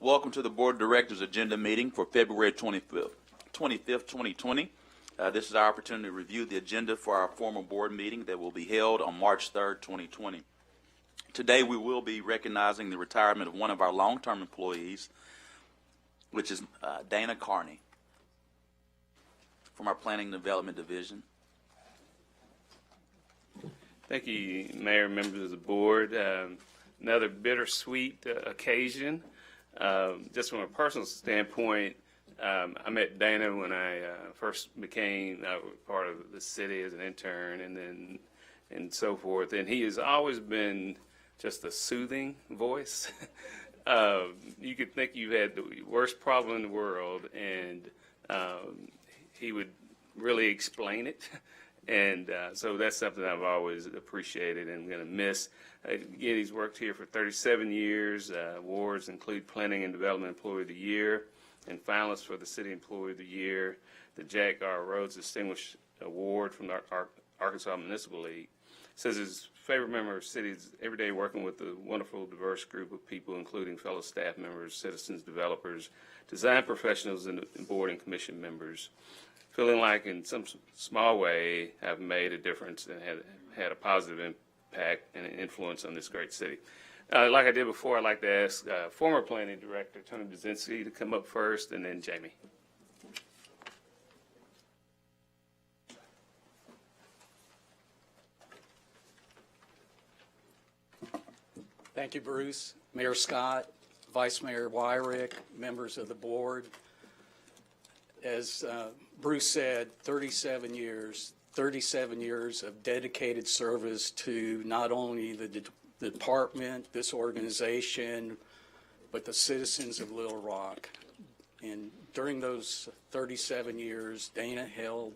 Welcome to the Board of Directors agenda meeting for February 25th, 2020. This is our opportunity to review the agenda for our formal board meeting that will be held on March 3rd, 2020. Today we will be recognizing the retirement of one of our long-term employees, which is Dana Carney from our Planning and Development Division. Thank you, Mayor, members of the board. Another bittersweet occasion. Just from a personal standpoint, I met Dana when I first became part of the city as an intern, and so forth. And he has always been just a soothing voice. You could think you had the worst problem in the world, and he would really explain it. And so that's something I've always appreciated and going to miss. Again, he's worked here for 37 years. Awards include Planning and Development Employee of the Year and finalists for the City Employee of the Year, the Jack R. Rhodes Distinguished Award from the Arkansas Municipal League. Says his favorite member of the city is every day working with a wonderful, diverse group of people, including fellow staff members, citizens, developers, design professionals, and board and commission members. Feeling like in some small way I've made a difference and had a positive impact and influence on this great city. Like I did before, I'd like to ask former planning director Tony Buzinski to come up first, and then Jamie. Thank you, Bruce. Mayor Scott, Vice Mayor Wyrick, members of the board. As Bruce said, 37 years of dedicated service to not only the department, this organization, but the citizens of Little Rock. And during those 37 years, Dana held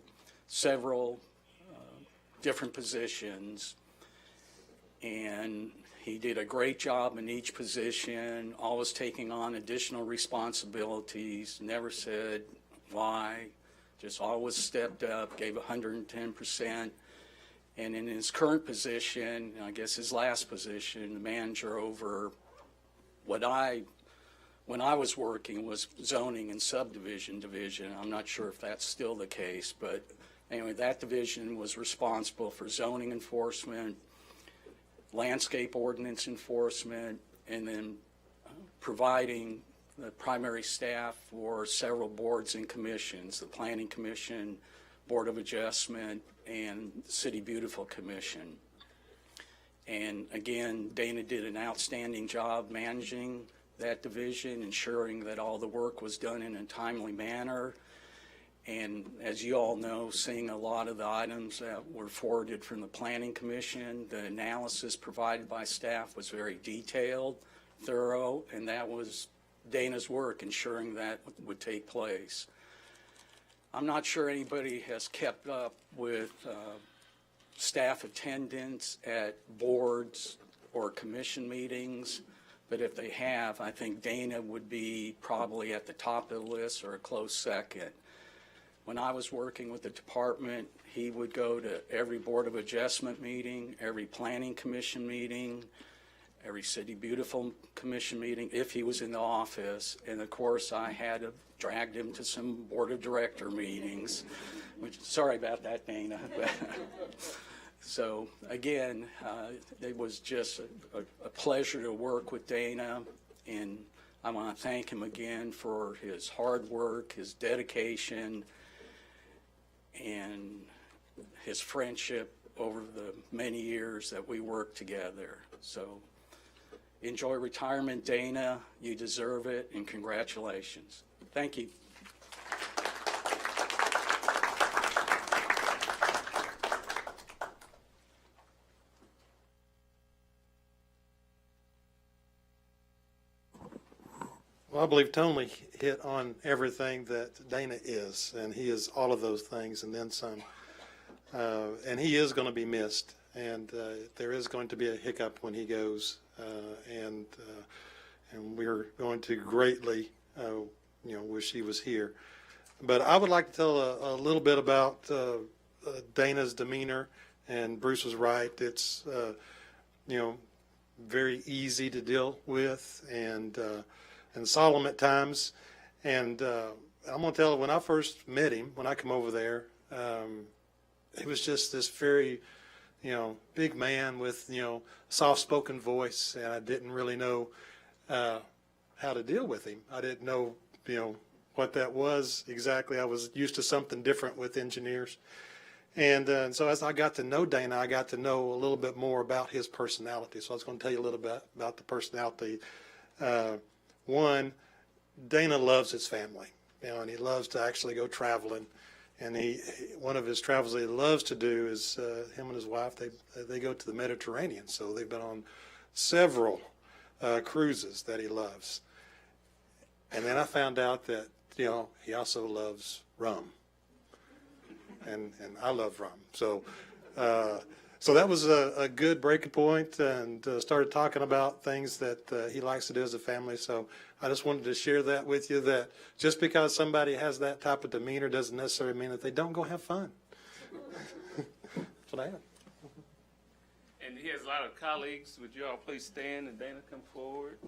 several different positions, and he did a great job in each position, always taking on additional responsibilities, never said why, just always stepped up, gave 110%. And in his current position, I guess his last position, the manager over when I was working was zoning and subdivision division. I'm not sure if that's still the case, but anyway, that division was responsible for zoning enforcement, landscape ordinance enforcement, and then providing the primary staff for several boards and commissions, the Planning Commission, Board of Adjustment, and City Beautiful Commission. And again, Dana did an outstanding job managing that division, ensuring that all the work was done in a timely manner. And as you all know, seeing a lot of the items that were forwarded from the Planning Commission, the analysis provided by staff was very detailed, thorough, and that was Dana's work, ensuring that would take place. I'm not sure anybody has kept up with staff attendance at boards or commission meetings, but if they have, I think Dana would be probably at the top of the list or a close second. When I was working with the department, he would go to every Board of Adjustment meeting, every Planning Commission meeting, every City Beautiful Commission meeting, if he was in the office. And of course, I had to drag him to some Board of Director meetings, which, sorry about that, Dana. So again, it was just a pleasure to work with Dana, and I want to thank him again for his hard work, his dedication, and his friendship over the many years that we worked together. So enjoy retirement, Dana. You deserve it, and congratulations. Thank you. Well, I believe Tony hit on everything that Dana is, and he is all of those things and then some. And he is going to be missed, and there is going to be a hiccup when he goes, and we're going to greatly, wish he was here. But I would like to tell a little bit about Dana's demeanor, and Bruce was right. It's, very easy to deal with, and and solemn at times. And I'm going to tell you, when I first met him, when I come over there, he was just this very, big man with, soft-spoken voice, and I didn't really know how to deal with him. I didn't know, what that was exactly. I was used to something different with engineers. And so as I got to know Dana, I got to know a little bit more about his personality. So I was going to tell you a little bit about the personality. One, Dana loves his family, and he loves to actually go traveling. And one of his travels that he loves to do is him and his wife, they go to the Mediterranean. So they've been on several cruises that he loves. And then I found out that, he also loves rum. And I love rum. So that was a good breaking point, and started talking about things that he likes to do as a family. So I just wanted to share that with you, that just because somebody has that type of demeanor doesn't necessarily mean that they don't go have fun. That's what I have. And he has a lot of colleagues. Would you all please stand and Dana come forward?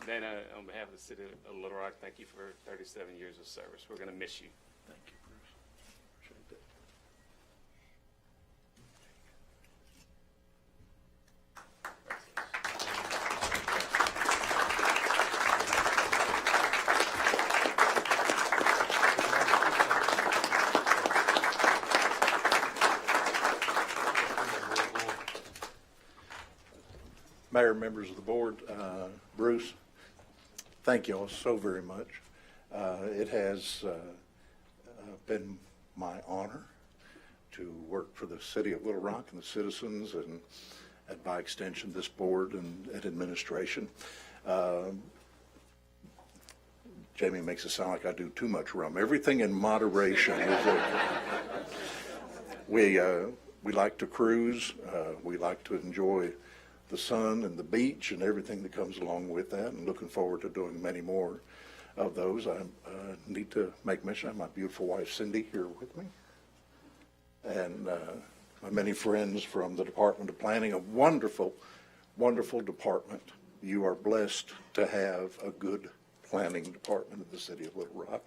Dana, on behalf of the city of Little Rock, thank you for 37 years of service. We're going to miss you. Thank you, Bruce. Appreciate that. Mayor, members of the board, Bruce, thank you all so very much. It has been my honor to work for the city of Little Rock and the citizens, and by extension this board and administration. Jamie makes it sound like I do too much rum. Everything in moderation. We like to cruise. We like to enjoy the sun and the beach and everything that comes along with that, and looking forward to doing many more of those. I need to make mention of my beautiful wife Cindy here with me, and my many friends from the Department of Planning, a wonderful, wonderful department. You are blessed to have a good planning department in the city of Little Rock,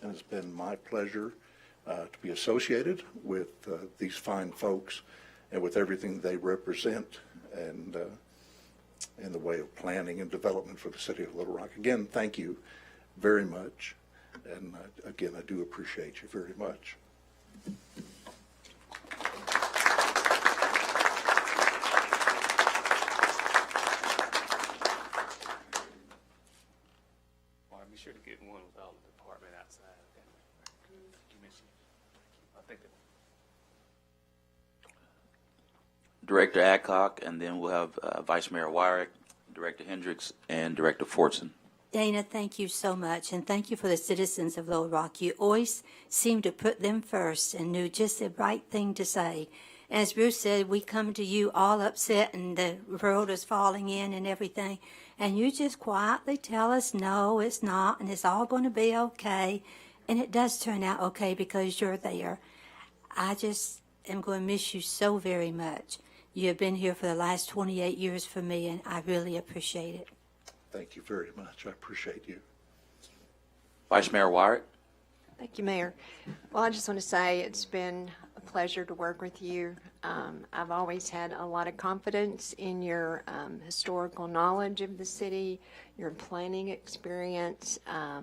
and it's been my pleasure to be associated with these fine folks and with everything they represent, and in the way of planning and development for the city of Little Rock. Again, thank you very much, and again, I do appreciate you very much. Well, be sure to get one with all the department outside. Okay? You mentioned it. I think that. Director Adcock, and then we'll have Vice Mayor Wyrick, Director Hendricks, and Director Fortson. Dana, thank you so much, and thank you for the citizens of Little Rock. You always seem to put them first and knew just the right thing to say. As Bruce said, we come to you all upset and the world is falling in and everything, and you just quietly tell us, no, it's not, and it's all going to be okay, and it does turn out okay because you're there. I just am going to miss you so very much. You have been here for the last 28 years for me, and I really appreciate it. Thank you very much. I appreciate you. Vice Mayor Wyrick. Thank you, Mayor. Well, I just want to say it's been a pleasure to work with you. I've always had a lot of confidence in your historical knowledge of the city, your planning experience. I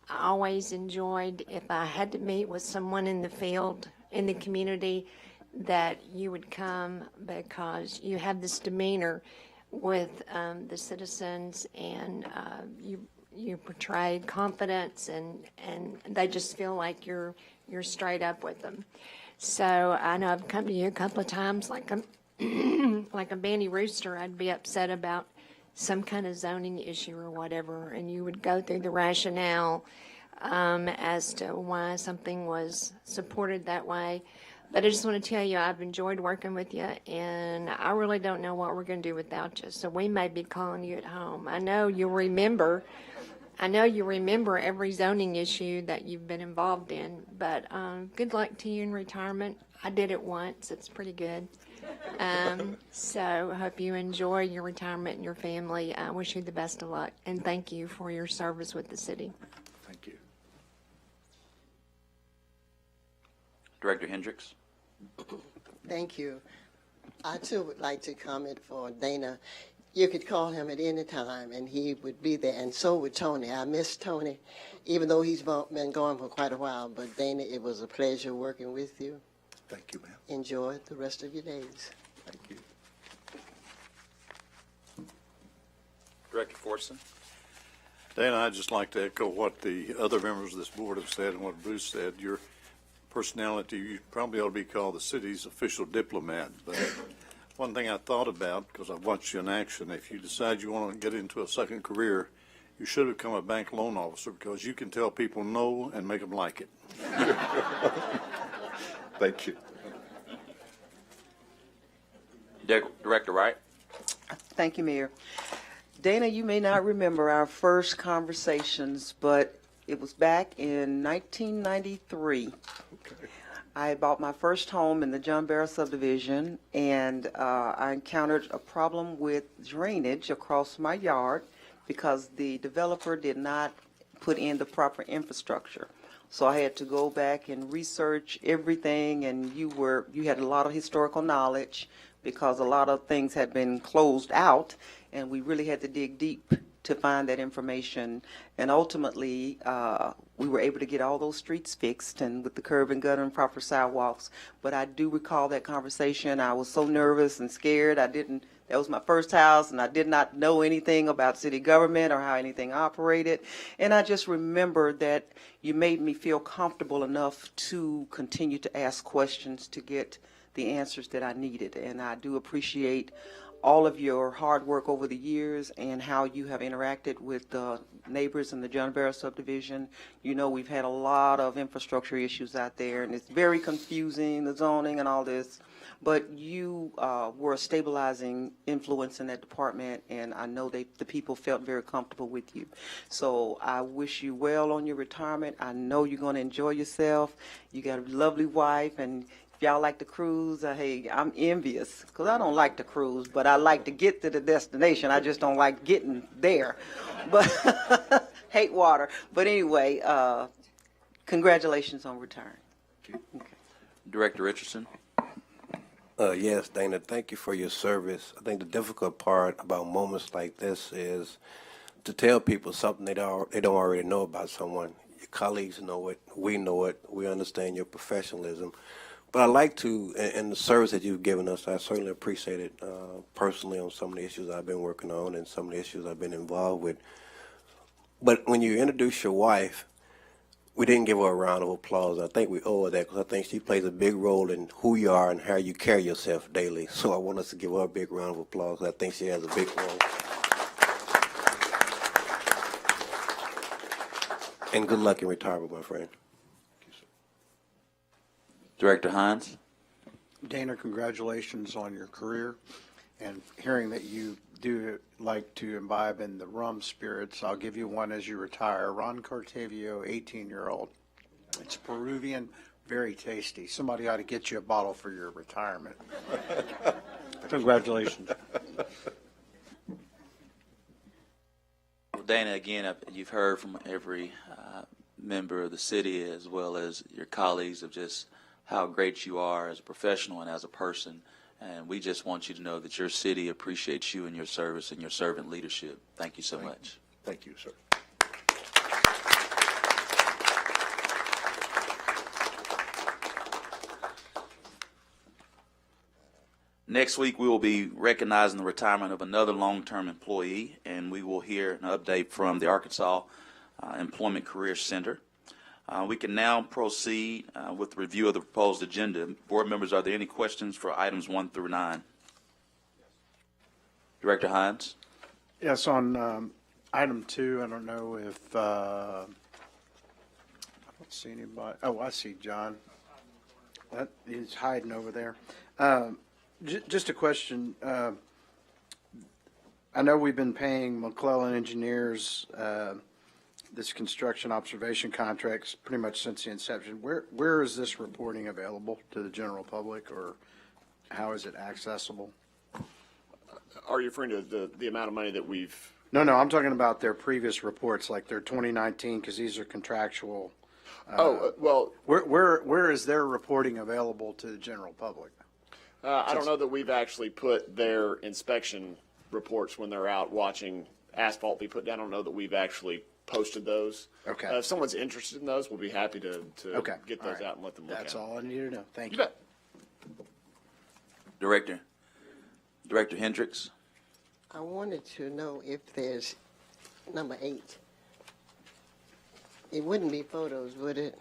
always enjoyed, if I had to meet with someone in the field, in the community, that you would come, because you have this demeanor with the citizens, and you portray confidence, and they just feel like you're straight up with them. So I know I've come to you a couple of times like a like a banty rooster. I'd be upset about some kind of zoning issue or whatever, and you would go through the rationale as to why something was supported that way. But I just want to tell you, I've enjoyed working with you, and I really don't know what we're going to do without you. So we may be calling you at home. I know you'll remember I know you remember every zoning issue that you've been involved in, but good luck to you in retirement. I did it once. It's pretty good. So I hope you enjoy your retirement and your family. I wish you the best of luck, and thank you for your service with the city. Thank you. Director Hendricks. Thank you. I too would like to comment for Dana. You could call him at any time and he would be there, and so would Tony. I miss Tony, even though he's been gone for quite a while. But Dana, it was a pleasure working with you. Thank you, ma'am. Enjoy the rest of your days. Thank you. Director Forson. Dana, I'd just like to echo what the other members of this board have said and what Bruce said. Your personality, you probably ought to be called the city's official diplomat. But one thing I thought about, because I've watched you in action, if you decide you want to get into a second career, you should become a bank loan officer, because you can tell people no and make them like it. Thank you. Director Wright. Thank you, Mayor. Dana, you may not remember our first conversations, but it was back in 1993. I had bought my first home in the John Barrow subdivision, and I encountered a problem with drainage across my yard because the developer did not put in the proper infrastructure. So I had to go back and research everything, and you had a lot of historical knowledge because a lot of things had been closed out, and we really had to dig deep to find that information. And ultimately, we were able to get all those streets fixed and with the curb and gutter and proper sidewalks. But I do recall that conversation. I was so nervous and scared. That was my first house, and I did not know anything about city government or how anything operated. And I just remember that you made me feel comfortable enough to continue to ask questions to get the answers that I needed. And I do appreciate all of your hard work over the years and how you have interacted with the neighbors in the John Barrow subdivision. You know, we've had a lot of infrastructure issues out there, and it's very confusing, the zoning and all this. But you were a stabilizing influence in that department, and I know the people felt very comfortable with you. So I wish you well on your retirement. I know you're going to enjoy yourself. You got a lovely wife, and if y'all like to cruise, hey, I'm envious because I don't like to cruise, but I like to get to the destination. I just don't like getting there. But hate water. But anyway, congratulations on retiring. Okay. Director Richardson. Yes, Dana, thank you for your service. I think the difficult part about moments like this is to tell people something they don't already know about someone. Your colleagues know it, we understand your professionalism. But I like to, and the service that you've given us, I certainly appreciate it personally on some of the issues I've been working on and some of the issues I've been involved with. But when you introduce your wife, we didn't give her a round of applause. I think we owe her that because I think she plays a big role in who you are and how you carry yourself daily. So I want us to give her a big round of applause. I think she has a big role. And good luck in retirement, my friend. Director Hines. Dana, congratulations on your career, and hearing that you do like to imbibe in the rum spirits, I'll give you one as you retire. Ron Cartavio, 18-year-old. It's Peruvian, very tasty. Somebody ought to get you a bottle for your retirement. Congratulations. Well, Dana, again, you've heard from every member of the city as well as your colleagues of just how great you are as a professional and as a person. And we just want you to know that your city appreciates you and your service and your servant leadership. Thank you so much. Thank you, sir. Next week, we will be recognizing the retirement of another long-term employee, and we will hear an update from the Arkansas Employment Career Center. We can now proceed with the review of the proposed agenda. Board members, are there any questions for items 1 through 9? Director Hines. Yes, on item 2, I don't know if, I don't see anybody. Oh, I see John. That is hiding over there. Just a question. I know we've been paying McClellan Engineers this construction observation contract's pretty much since the inception. Where is this reporting available to the general public, or how is it accessible? Are you referring to the amount of money that we've? No, I'm talking about their previous reports, like their 2019, because these are contractual. Well, Where is their reporting available to the general public? I don't know that we've actually put their inspection reports when they're out watching asphalt be put down. I don't know that we've actually posted those. Okay. If someone's interested in those, we'll be happy to Okay. get All those right. out and let them look That's at all I needed to know. Thank You you. bet. Director Hendricks. I wanted to know if there's number 8. It wouldn't be photos, would it?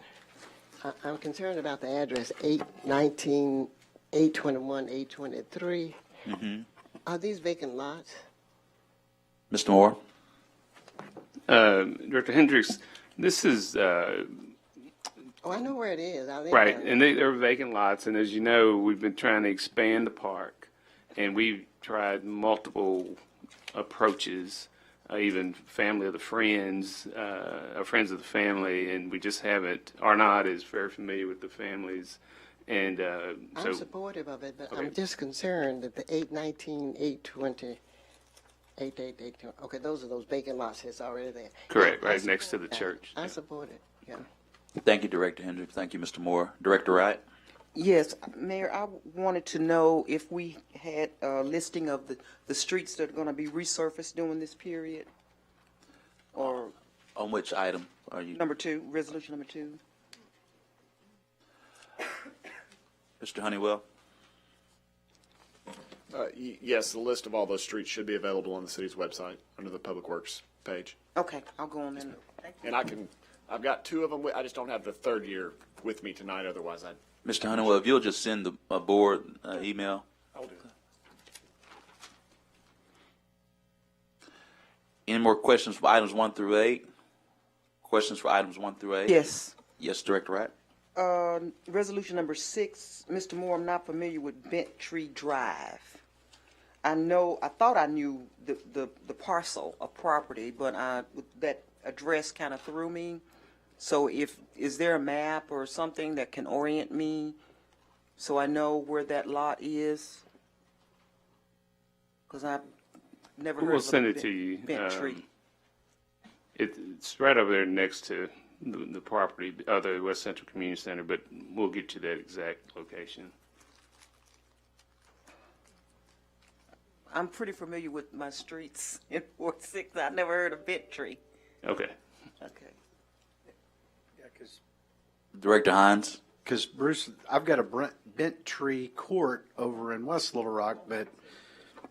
I'm concerned about the address 819, 821, 823. Are these vacant lots? Mr. Moore. Director Hendricks, this is Oh, I know where it is. I live right, down there. and they're vacant lots. And as you know, we've been trying to expand the park, and we've tried multiple approaches, even family of the friends, friends of the family, and we just haven't. Arnott is very familiar with the families, and I'm supportive of it, but I'm just concerned that the 819, 820, 888, okay, those are those vacant lots that's already there. correct, Yeah, I right next to support the that. church. I support it, yeah. Thank you, Director Hendricks. Thank you, Mr. Moore. Director Wright. Yes, Mayor, I wanted to know if we had a listing of the streets that are going to be resurfaced during this period? Or On which item are you? number 2, resolution number 2? Mr. Honeywell. Yes, the list of all those streets should be available on the city's website under the Public Works page. Okay, I'll go on then. And I've got 2 of them. I just don't have the third year with me tonight. Otherwise, Mr. Honeywell, if you'll just send the board email. I'll do that. Any more questions for items 1 through 8? Questions for items 1 through 8? Yes. Yes, Director Wright. Resolution number 6, Mr. Moore, I'm not familiar with Bent Tree Drive. I thought I knew the parcel of property, but that address kind of threw me. So is there a map or something that can orient me so I know where that lot is? Because I've never heard We'll of send a it to you. Bent Tree. It's right over there next to the property, the West Central Community Center, but we'll get you that exact location. I'm pretty familiar with my streets in Ward 6. I never heard of Bent Tree. Okay. Okay. Yeah, Director Hines. because Bruce, I've got a Bent Tree Court over in West Little Rock, but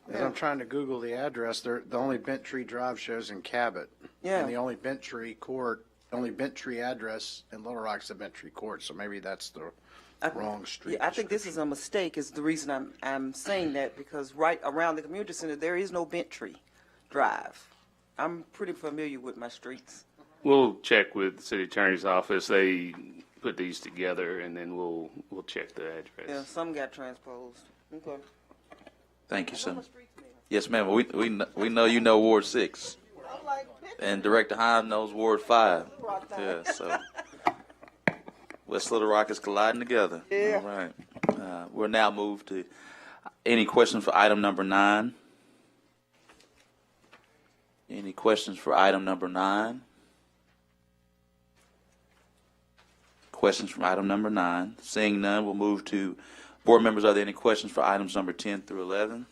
as I'm trying to Google the address, the only Bent Tree Drive shows in Cabot. Yeah. And the only Bent Tree Court, only Bent Tree address in Little Rock's the Bent Tree Court, so maybe that's the wrong street. Yeah, I think this is a mistake. Is the reason I'm saying that, because right around the community center there is no Bent Tree Drive. I'm pretty familiar with my streets. We'll check with the city attorney's office. They put these together, and then we'll check the address. Yeah, some got transposed. Okay. Thank you, sir. Yes, ma'am. We know you know Ward 6, and Director Hines knows Ward 5. Yeah, so West Little Rock is colliding together. Yeah. All right. We'll now move to any questions for item number 9. Any questions for item number 9? Questions from item number 9. Seeing none, we'll move to board members. Are there any questions for items number 10 through 11?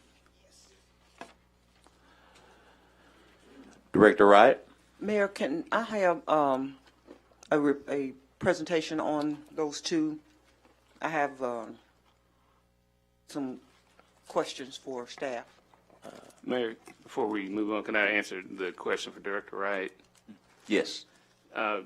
Director Wright. Mayor, can I have a presentation on those two? I have some questions for staff. Mayor, before we move on, can I answer the question for Director Wright? Yes.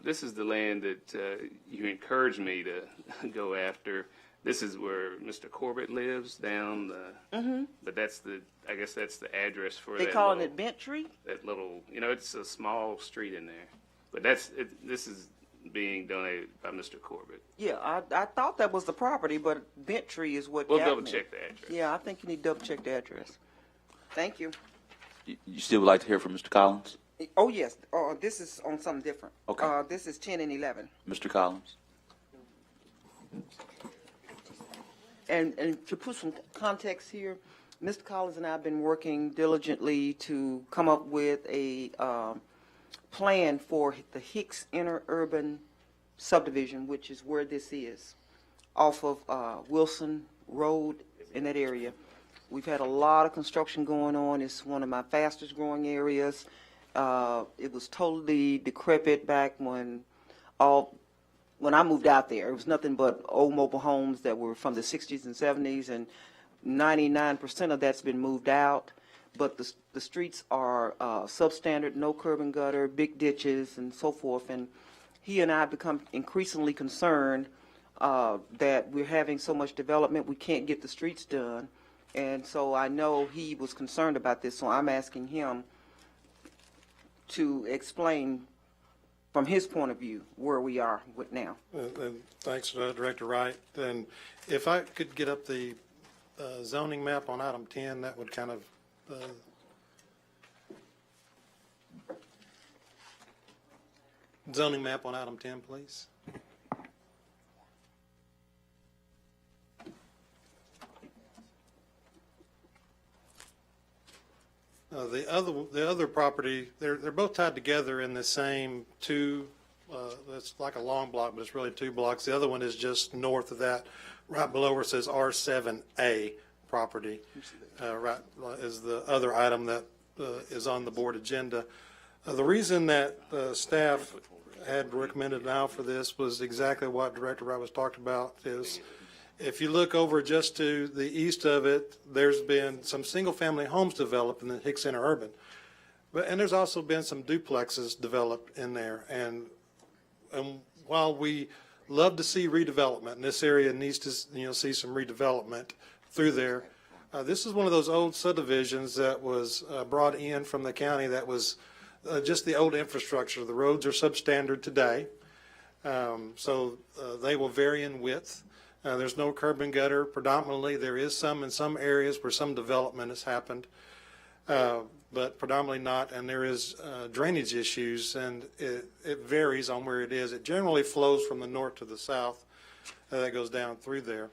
This is the land that you encouraged me to go after. This is where Mr. Corbett lives down the, but I guess that's the address for They that calling little, it Bent Tree? that little, it's a small street in there. But this is being donated by Mr. Corbett. Yeah, I thought that was the property, but Bent Tree is what We'll got double me. check the address. Yeah, I think you need to double check the address. Thank you. You still would like to hear from Mr. Collins? Oh, yes. This is on something different. Okay. This is 10 and 11. Mr. Collins? And to put some context here, Mr. Collins and I have been working diligently to come up with a plan for the Hicks Interurban subdivision, which is where this is, off of Wilson Road in that area. We've had a lot of construction going on. It's one of my fastest growing areas. It was totally decrepit back when I moved out there. It was nothing but old mobile homes that were from the 60s and 70s, and 99% of that's been moved out. But the streets are substandard, no curb and gutter, big ditches, and so forth. And he and I have become increasingly concerned that we're having so much development, we can't get the streets done. And so I know he was concerned about this, so I'm asking him to explain from his point of view where we are with now. And thanks, Director Wright. And if I could get up the zoning map on item 10, that would kind of zoning map on item 10, please. The other property, they're both tied together in the same two. That's like a long block, but it's really 2 blocks. The other one is just north of that, right below where it says R7A property. Right is the other item that is on the board agenda. The reason that staff had recommended now for this was exactly what Director Wright was talking about. Is if you look over just to the east of it, there's been some single-family homes developed in the Hicks Interurban, and there's also been some duplexes developed in there. And while we love to see redevelopment, and this area needs to see some redevelopment through there, this is one of those old subdivisions that was brought in from the county that was just the old infrastructure. The roads are substandard today, so they will vary in width. There's no curb and gutter. Predominantly, there is some in some areas where some development has happened, but predominantly not. And there is drainage issues, and it varies on where it is. It generally flows from the north to the south. That goes down through there.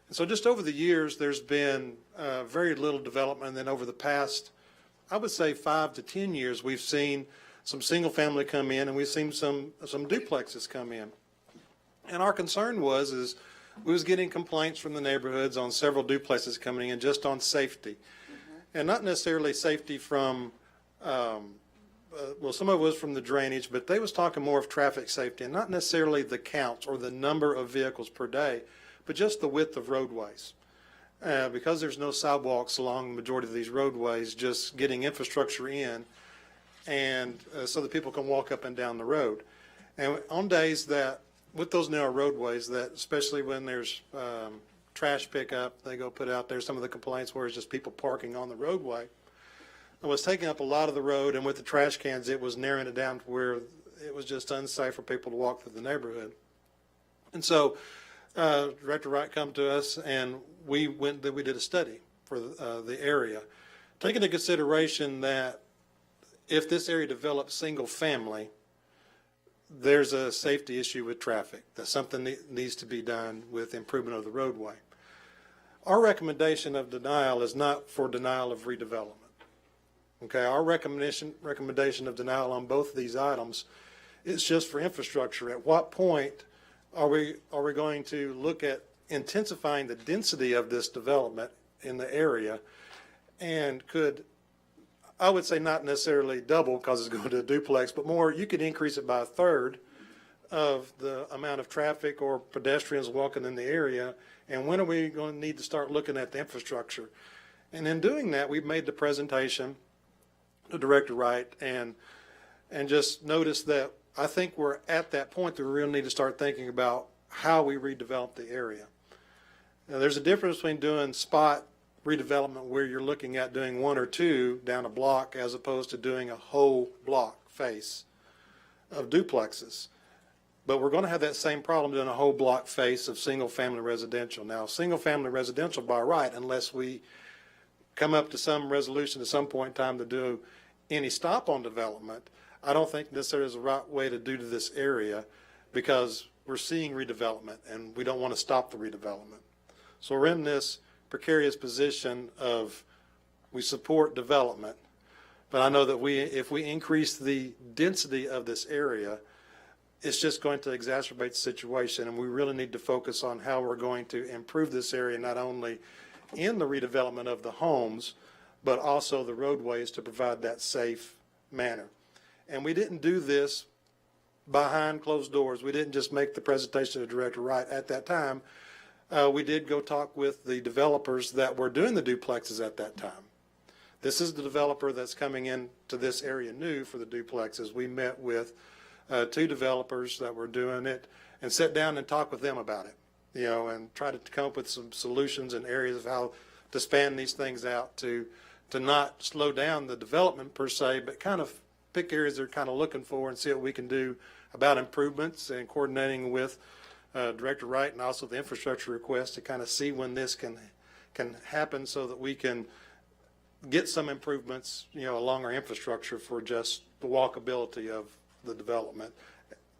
And so just over the years, there's been very little development. And then over the past, I would say 5 to 10 years, we've seen some single family come in, and we've seen some duplexes come in. And our concern was we was getting complaints from the neighborhoods on several duplexes coming in just on safety. And not necessarily safety from, well, some of it was from the drainage, but they was talking more of traffic safety, and not necessarily the counts or the number of vehicles per day, but just the width of roadways. Because there's no sidewalks along the majority of these roadways, just getting infrastructure in, and so that people can walk up and down the road. And on days that, with those narrow roadways, that especially when there's trash pickup, they go put out there some of the complaints where it's just people parking on the roadway. It was taking up a lot of the road, and with the trash cans, it was narrowing it down to where it was just unsafe for people to walk through the neighborhood. And so Director Wright come to us, and we did a study for the area, taking into consideration that if this area develops single family, there's a safety issue with traffic. That something needs to be done with improvement of the roadway. Our recommendation of denial is not for denial of redevelopment. Okay, our recommendation of denial on both of these items is just for infrastructure. At what point are we going to look at intensifying the density of this development in the area, and could, I would say not necessarily double because it's going to a duplex, but more, you could increase it by 1/3 of the amount of traffic or pedestrians walking in the area. And when are we going to need to start looking at the infrastructure? And in doing that, we've made the presentation to Director Wright, and just noticed that I think we're at that point that we really need to start thinking about how we redevelop the area. Now, there's a difference between doing spot redevelopment where you're looking at doing 1 or 2 down a block as opposed to doing a whole block face of duplexes. But we're going to have that same problem doing a whole block face of single-family residential. Now, single-family residential by right, unless we come up to some resolution at some point in time to do any stop on development, I don't think necessarily is the right way to do to this area, because we're seeing redevelopment and we don't want to stop the redevelopment. So we're in this precarious position of, we support development, but I know that if we increase the density of this area, it's just going to exacerbate the situation, and we really need to focus on how we're going to improve this area, not only in the redevelopment of the homes, but also the roadways to provide that safe manner. And we didn't do this behind closed doors. We didn't just make the presentation to Director Wright at that time. We did go talk with the developers that were doing the duplexes at that time. This is the developer that's coming into this area new for the duplexes. We met with 2 developers that were doing it and sat down and talked with them about it, and try to come up with some solutions and areas of how to span these things out to not slow down the development per se, but kind of pick areas they're kind of looking for and see what we can do about improvements, and coordinating with Director Wright and also the infrastructure request to kind of see when this can happen, so that we can get some improvements, along our infrastructure for just the walkability of the development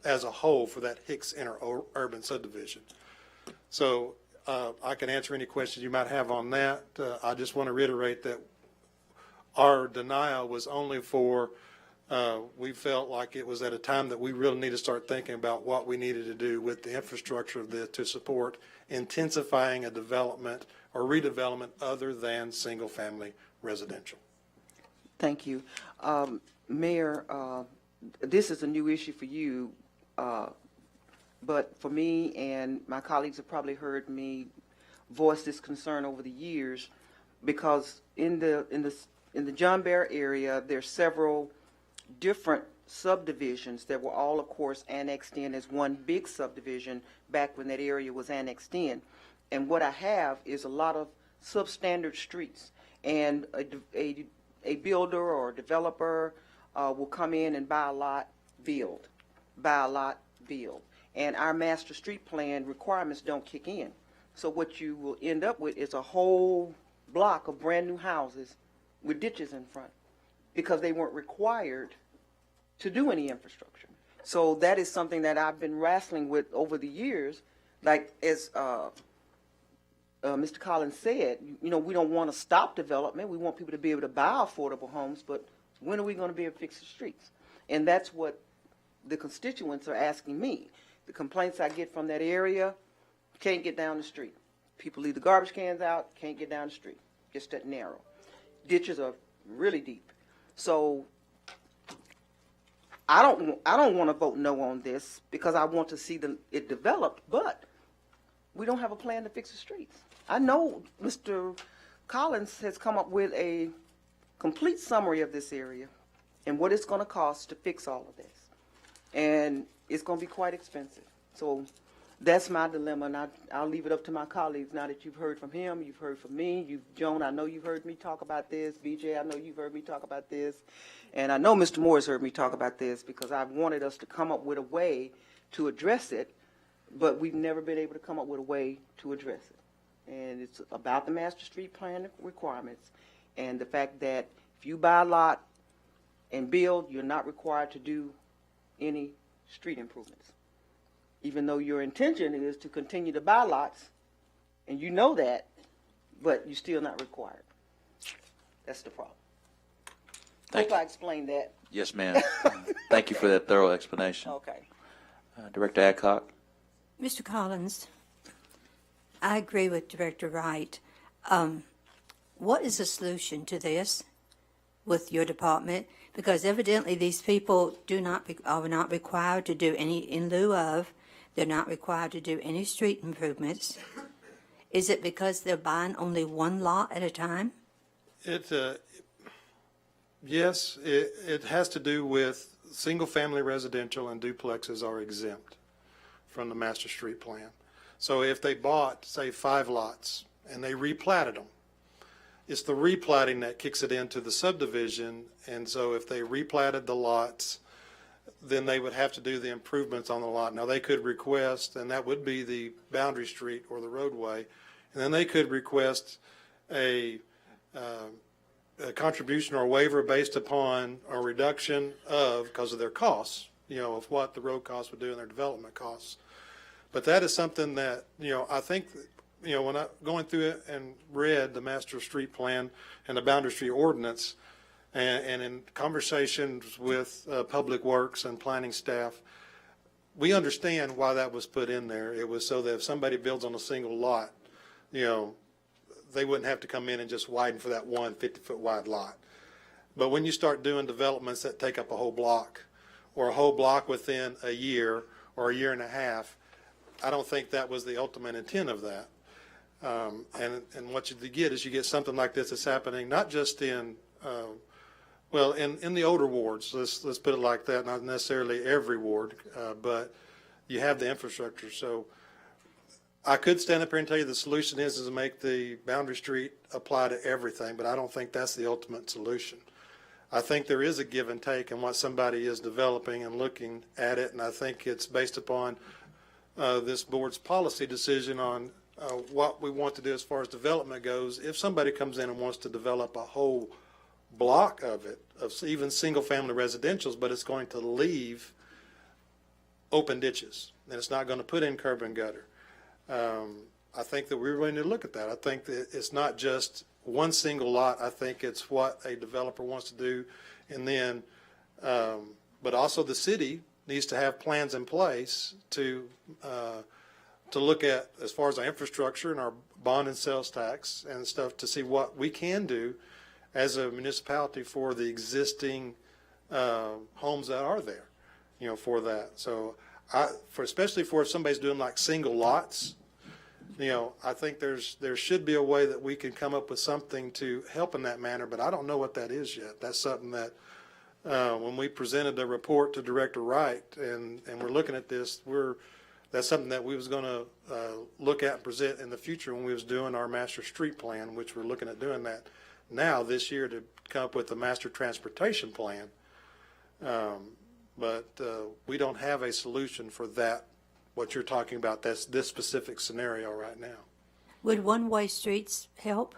as a whole for that Hicks interurban subdivision. So I can answer any questions you might have on that. I just want to reiterate that our denial was only for, we felt like it was at a time that we really need to start thinking about what we needed to do with the infrastructure of this to support intensifying a development or redevelopment other than single-family residential. Thank you. Mayor, this is a new issue for you, but for me, and my colleagues have probably heard me voice this concern over the years, because in the John Bear area, there's several different subdivisions that were all, of course, annexed in as one big subdivision back when that area was annexed in. And what I have is a lot of substandard streets, and a builder or a developer will come in and buy a lot, build, buy a lot, build. And our master street plan requirements don't kick in. So what you will end up with is a whole block of brand new houses with ditches in front, because they weren't required to do any infrastructure. So that is something that I've been wrestling with over the years. Like, as Mr. Collins said, we don't want to stop development. We want people to be able to buy affordable homes, but when are we going to be able to fix the streets? And that's what the constituents are asking me. The complaints I get from that area, can't get down the street. People leave the garbage cans out, can't get down the street. Just that narrow. Ditches are really deep. So I don't want to vote no on this, because I want to see it developed, but we don't have a plan to fix the streets. I know Mr. Collins has come up with a complete summary of this area and what it's going to cost to fix all of this. And it's going to be quite expensive. So that's my dilemma, and I'll leave it up to my colleagues now that you've heard from him, you've heard from me, Joan, I know you've heard me talk about this, BJ, I know you've heard me talk about this, and I know Mr. Moore has heard me talk about this, because I've wanted us to come up with a way to address it, but we've never been able to come up with a way to address it. And it's about the master street plan requirements, and the fact that if you buy a lot and build, you're not required to do any street improvements, even though your intention is to continue to buy lots, and you know that, but you're still not required. That's the problem. Hope I explained that. Yes, ma'am. Thank you for that thorough explanation. Okay. Director Adcock? Mr. Collins, I agree with Director Wright. What is the solution to this with your department? Because evidently these people are not required to do any, in lieu of, they're not required to do any street improvements. Is it because they're buying only one lot at a time? Yes, it has to do with single-family residential and duplexes are exempt from the master street plan. So if they bought, say, 5 lots and they replatted them, it's the replatting that kicks it into the subdivision. And so if they replatted the lots, then they would have to do the improvements on the lot. Now, they could request, and that would be the boundary street or the roadway, and then they could request a a contribution or waiver based upon a reduction of, because of their costs, of what the road costs would do and their development costs. But that is something that, I think, when I going through it and read the master street plan and the boundary street ordinance, and in conversations with Public Works and planning staff, we understand why that was put in there. It was so that if somebody builds on a single lot, they wouldn't have to come in and just widen for that one 50-foot wide lot. But when you start doing developments that take up a whole block, or a whole block within a year or a year and a half, I don't think that was the ultimate intent of that. And what you get is you get something like this that's happening not just in in the older wards, let's put it like that, not necessarily every ward, but you have the infrastructure. So I could stand up here and tell you the solution is to make the boundary street apply to everything, but I don't think that's the ultimate solution. I think there is a give and take in what somebody is developing and looking at it, and I think it's based upon this board's policy decision on what we want to do as far as development goes. If somebody comes in and wants to develop a whole block of it, of even single-family residentials, but it's going to leave open ditches, and it's not going to put in curb and gutter. I think that we really need to look at that. I think that it's not just one single lot. I think it's what a developer wants to do, and then, but also the city needs to have plans in place to look at as far as our infrastructure and our bond and sales tax and stuff to see what we can do as a municipality for the existing homes that are there, for that. So especially for if somebody's doing like single lots, I think there should be a way that we can come up with something to help in that manner, but I don't know what that is yet. That's something that when we presented the report to Director Wright and we're looking at this, that's something that we was going to look at and present in the future when we was doing our master street plan, which we're looking at doing that now this year to come up with the master transportation plan. But we don't have a solution for that, what you're talking about. That's this specific scenario right now. Would one-way streets help?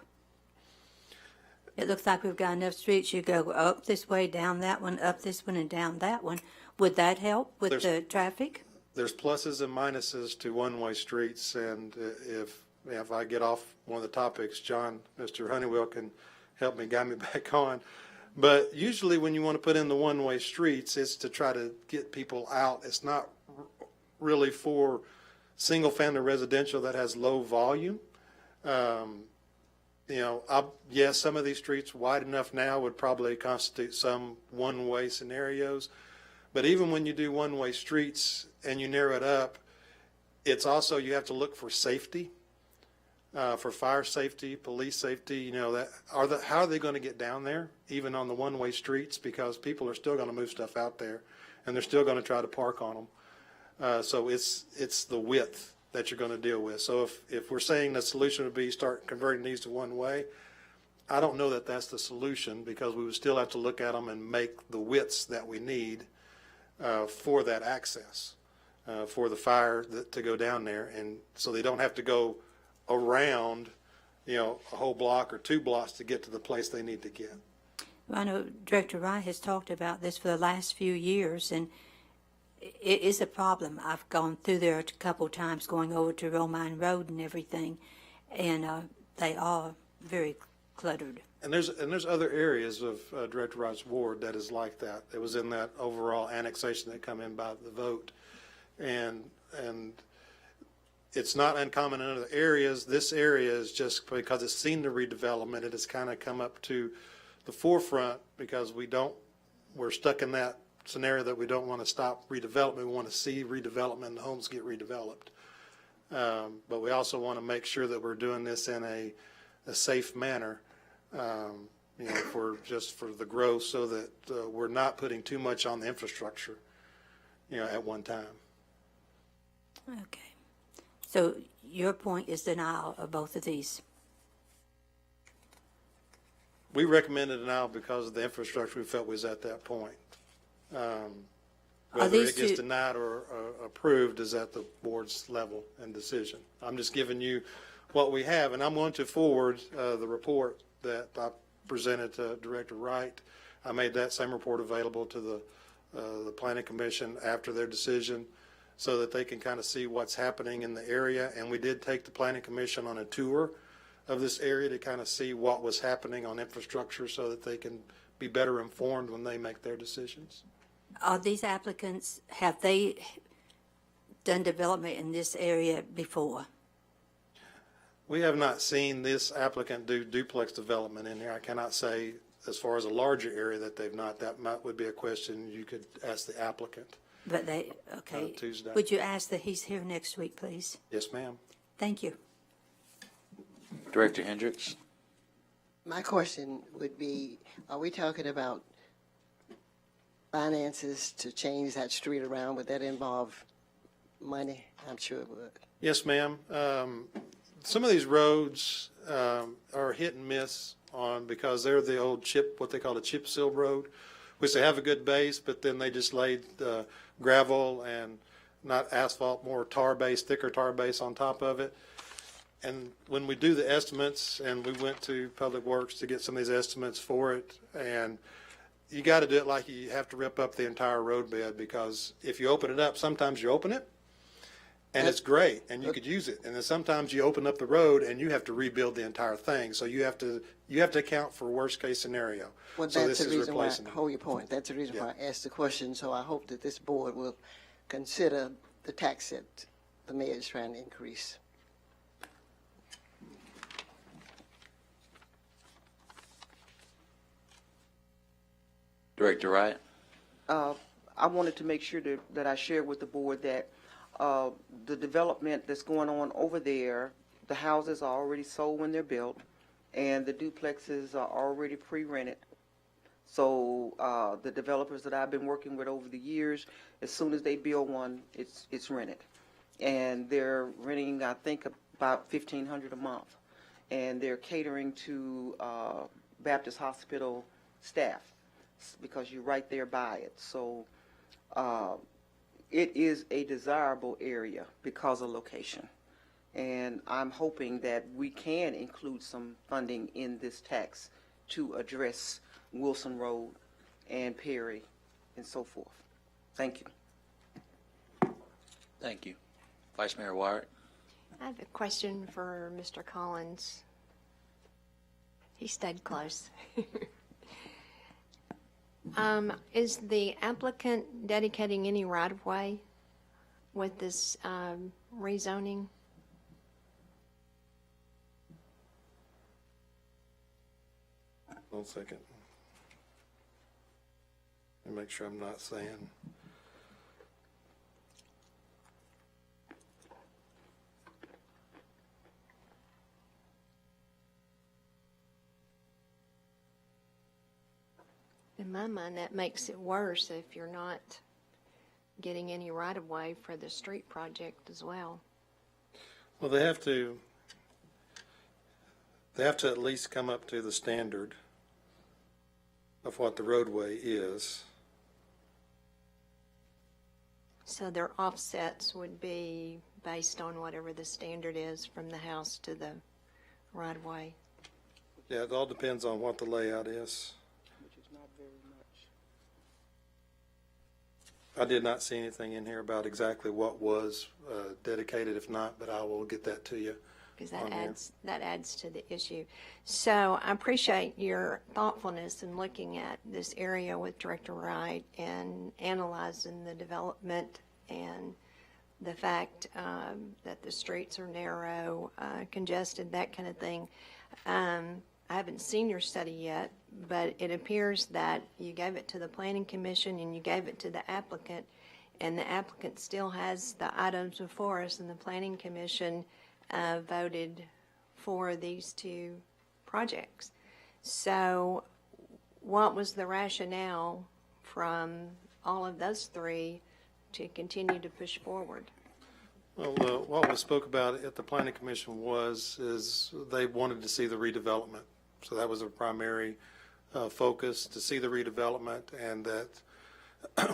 It looks like we've got enough streets. You go up this way, down that one, up this one, and down that one. Would that help with the traffic? There's pluses and minuses to one-way streets, and if I get off one of the topics, Mr. Honeywell can help me, guide me back on. But usually when you want to put in the one-way streets, it's to try to get people out. It's not really for single-family residential that has low volume. Yes, some of these streets wide enough now would probably constitute some one-way scenarios. But even when you do one-way streets and you narrow it up, it's also, you have to look for safety, for fire safety, police safety. How are they going to get down there, even on the one-way streets? Because people are still going to move stuff out there, and they're still going to try to park on them. So it's the width that you're going to deal with. So if we're saying the solution would be start converting these to one-way, I don't know that that's the solution, because we would still have to look at them and make the widths that we need for that access, for the fire to go down there, and so they don't have to go around, a whole block or 2 blocks to get to the place they need to get. Well, I know Director Wright has talked about this for the last few years, and it is a problem. I've gone through there a couple times going over to Romine Road and everything, and they are very cluttered. And there's other areas of Director Wright's ward that is like that. It was in that overall annexation that come in by the vote, and it's not uncommon in other areas. This area is just because it's seen the redevelopment, it has kind of come up to the forefront because we're stuck in that scenario that we don't want to stop redevelopment. We want to see redevelopment and the homes get redeveloped. But we also want to make sure that we're doing this in a safe manner, for the growth, so that we're not putting too much on the infrastructure, at one time. Okay. So your point is denial of both of these. We recommended denial because of the infrastructure we felt was at that point. Whether it gets denied or approved is at the board's level and decision. I'm just giving you what we have, and I'm going to forward the report that I presented to Director Wright. I made that same report available to the Planning Commission after their decision so that they can kind of see what's happening in the area. And we did take the Planning Commission on a tour of this area to kind of see what was happening on infrastructure so that they can be better informed when they make their decisions. Are these applicants, have they done development in this area before? We have not seen this applicant do duplex development in here. I cannot say as far as a larger area that they've not. Would be a question you could ask the applicant. But they, okay. Tuesday. Would you ask that he's here next week, please? Yes, ma'am. Thank you. Director Hendricks. My question would be, are we talking about finances to change that street around? Would that involve money? I'm sure it would. Yes, ma'am. Some of these roads are hit and miss because they're the old what they call a chip seal road, which they have a good base, but then they just laid gravel and not asphalt, more tar base, thicker tar base on top of it. And when we do the estimates, and we went to Public Works to get some of these estimates for it, and you got to do it like you have to rip up the entire road bed, because if you open it up, sometimes you open it, and it's great, and you could use it. And then sometimes you open up the road, and you have to rebuild the entire thing. So you have to account for worst case scenario. Well, So that's this the is reason why, replacing it. hold your point, that's the reason Yeah. why I asked the question, so I hope that this board will consider the tax that the mayor is trying to increase. Director Wright. I wanted to make sure that I shared with the board that the development that's going on over there, the houses are already sold when they're built, and the duplexes are already pre-rented. So the developers that I've been working with over the years, as soon as they build one, it's rented. And they're renting, I think, about $1,500 a month. And they're catering to Baptist Hospital staff because you're right there by it. So it is a desirable area because of location. And I'm hoping that we can include some funding in this tax to address Wilson Road and Perry and so forth. Thank you. Thank you. Vice Mayor Wyatt. I have a question for Mr. Collins. He stayed close. Is the applicant dedicating any right-of-way with this rezoning? One second. Let me make sure I'm not saying. In my mind, that makes it worse if you're not getting any right-of-way for the street project as well. Well, they have to at least come up to the standard of what the roadway is. So their offsets would be based on whatever the standard is from the house to the right-of-way. Yeah, it all depends on what the layout is. Which is not very much. I did not see anything in here about exactly what was dedicated, if not, but I will get that to you. Because on here. that adds to the issue. So I appreciate your thoughtfulness in looking at this area with Director Wright and analyzing the development and the fact that the streets are narrow, congested, that kind of thing. I haven't seen your study yet, but it appears that you gave it to the Planning Commission and you gave it to the applicant, and the applicant still has the items before us, and the Planning Commission voted for these two projects. So what was the rationale from all of those three to continue to push forward? Well, what was spoke about at the Planning Commission is they wanted to see the redevelopment. So that was a primary focus, to see the redevelopment, and that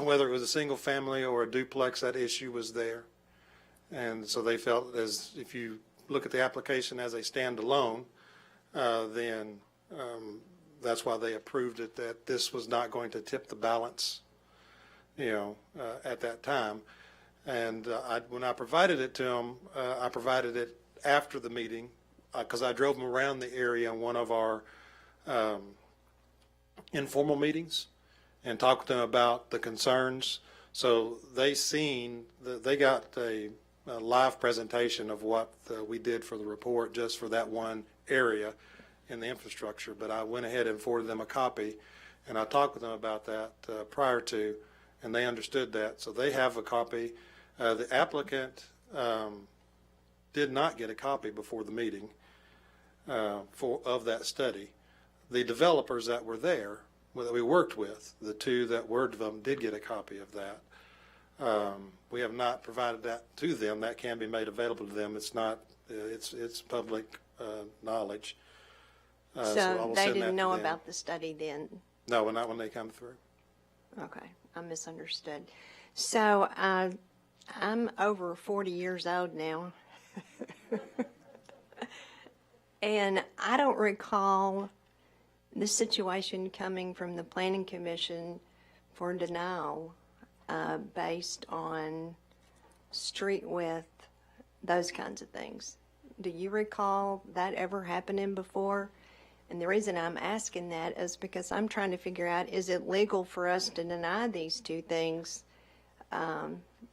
whether it was a single family or a duplex, that issue was there. And so they felt, as if you look at the application as a standalone, then that's why they approved it, that this was not going to tip the balance, at that time. And when I provided it to them, I provided it after the meeting, because I drove them around the area in one of our informal meetings and talked to them about the concerns. So they got a live presentation of what we did for the report just for that one area in the infrastructure. But I went ahead and forwarded them a copy, and I talked with them about that prior to, and they understood that. So they have a copy. The applicant did not get a copy before the meeting of that study. The developers that were there, that we worked with, the two that were developed, did get a copy of that. We have not provided that to them. That can be made available to them. It's not, it's public knowledge. I So will they send that didn't to know them. about the study then? No, not when they come through. Okay, I misunderstood. So I'm over 40 years old now. And I don't recall this situation coming from the Planning Commission for denial based on street width, those kinds of things. Do you recall that ever happening before? And the reason I'm asking that is because I'm trying to figure out, is it legal for us to deny these two things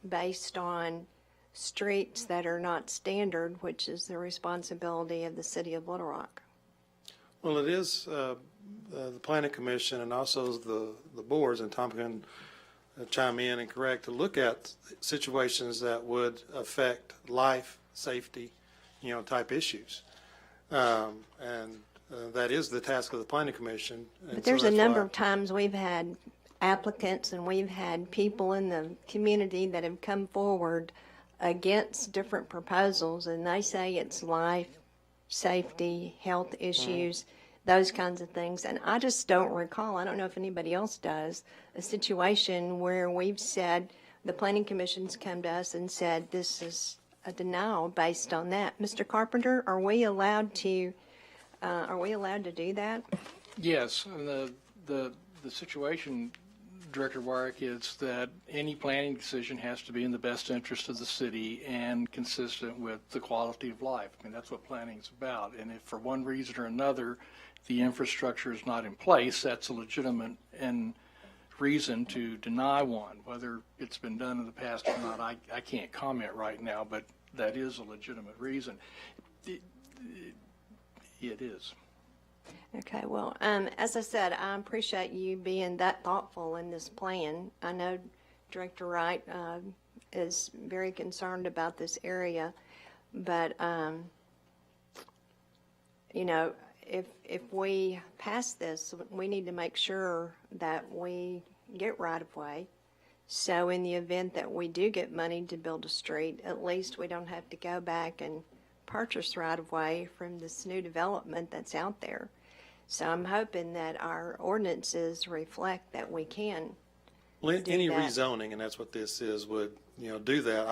based on streets that are not standard, which is the responsibility of the city of Little Rock? Well, it is the Planning Commission and also the boards, and Tom can chime in and correct, to look at situations that would affect life, safety, type issues. And that is the task of the Planning Commission. But there's a number of times we've had applicants and we've had people in the community that have come forward against different proposals, and they say it's life, safety, health issues, those kinds of things. And I just don't recall, I don't know if anybody else does, a situation where we've said, the Planning Commission's come to us and said, this is a denial based on that. Mr. Carpenter, are we allowed to do that? Yes, and the situation, Director Warwick, is that any planning decision has to be in the best interest of the city and consistent with the quality of life. I mean, that's what planning is about. And if for one reason or another the infrastructure is not in place, that's a legitimate and reason to deny one. Whether it's been done in the past or not, I can't comment right now, but that is a legitimate reason. It is. Okay, well, as I said, I appreciate you being that thoughtful in this plan. I know Director Wright is very concerned about this area, but, if we pass this, we need to make sure that we get right-of-way. So in the event that we do get money to build a street, at least we don't have to go back and purchase right-of-way from this new development that's out there. So I'm hoping that our ordinances reflect that we can Well, do any that. rezoning, and that's what this is, would, do that.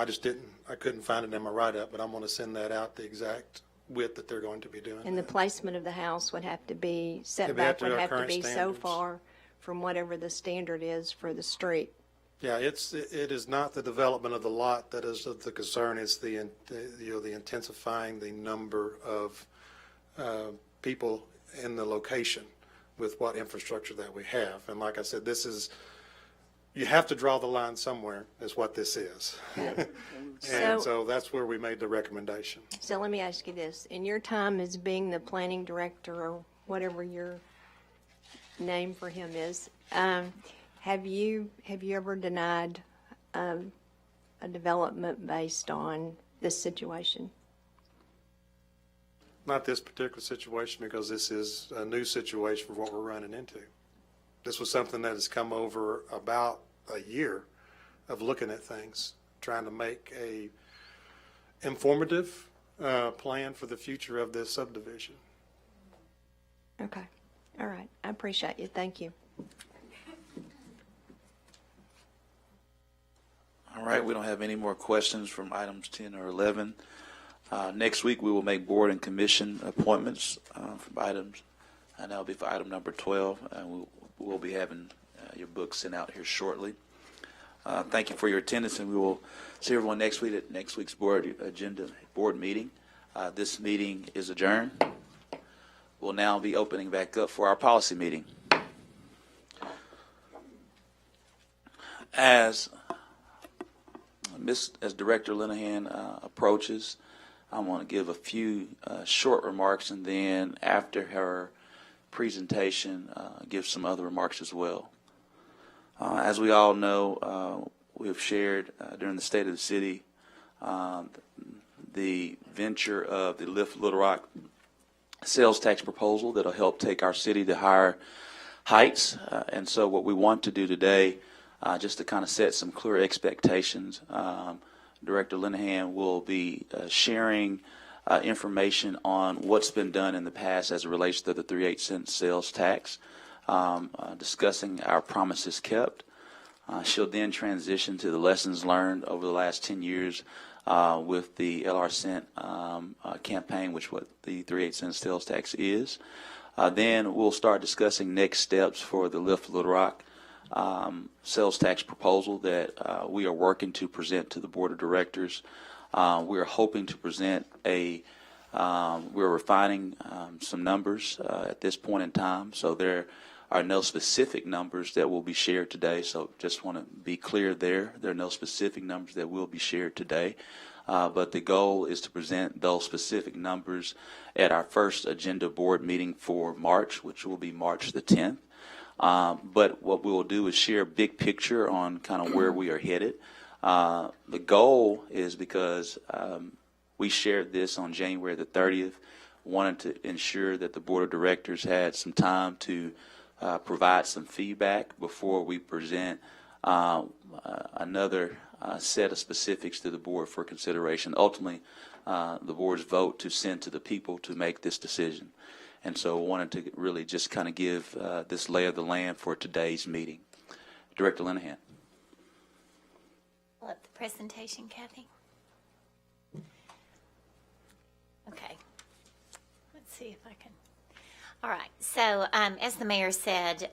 I couldn't find it in my write-up, but I'm going to send that out, the exact width that they're going to be doing. And the placement of the house would have to be, It'd setback to would our have to current be so standards. far from whatever the standard is for the street. Yeah, it is not the development of the lot that is of the concern. It's the intensifying the number of people in the location with what infrastructure that we have. And like I said, you have to draw the line somewhere, is what this is. And so that's where we made the recommendation. So let me ask you this. In your time as being the planning director, or whatever your name for him is, have you ever denied a development based on this situation? Not this particular situation, because this is a new situation for what we're running into. This was something that has come over about a year of looking at things, trying to make a informative plan for the future of this subdivision. Okay. All right. I appreciate you. Thank you. All right, we don't have any more questions from items 10 or 11. Next week, we will make board and commission appointments from items and that'll be for item number 12. We'll be having your book sent out here shortly. Thank you for your attendance, and we will see everyone next week at next week's board meeting. This meeting is adjourned. We'll now be opening back up for our policy meeting. As Director Linehan approaches, I want to give a few short remarks, and then after her presentation, give some other remarks as well. As we all know, we have shared during the State of the City the venture of the Lift Little Rock sales tax proposal that will help take our city to higher heights. And so what we want to do today, just to kind of set some clear expectations, Director Linehan will be sharing information on what's been done in the past as it relates to the 3/8 cent sales tax, discussing our promises kept. She'll then transition to the lessons learned over the last 10 years with the LR Cent campaign, which what the 3/8 cent sales tax is. Then we'll start discussing next steps for the Lift Little Rock sales tax proposal that we are working to present to the Board of Directors. We are hoping to present we're refining some numbers at this point in time, so there are no specific numbers that will be shared today, so just want to be clear there. There are no specific numbers that will be shared today, but the goal is to present those specific numbers at our first agenda board meeting for March, which will be March the 10th. But what we will do is share a big picture on kind of where we are headed. The goal is because we shared this on January the 30th, wanted to ensure that the Board of Directors had some time to provide some feedback before we present another set of specifics to the board for consideration. Ultimately, the board's vote to send to the people to make this decision. And so I wanted to really just kind of give this lay of the land for today's meeting. Director Linehan. Love the presentation, Kathy. Okay. Let's see if I can. All right. So as the mayor said,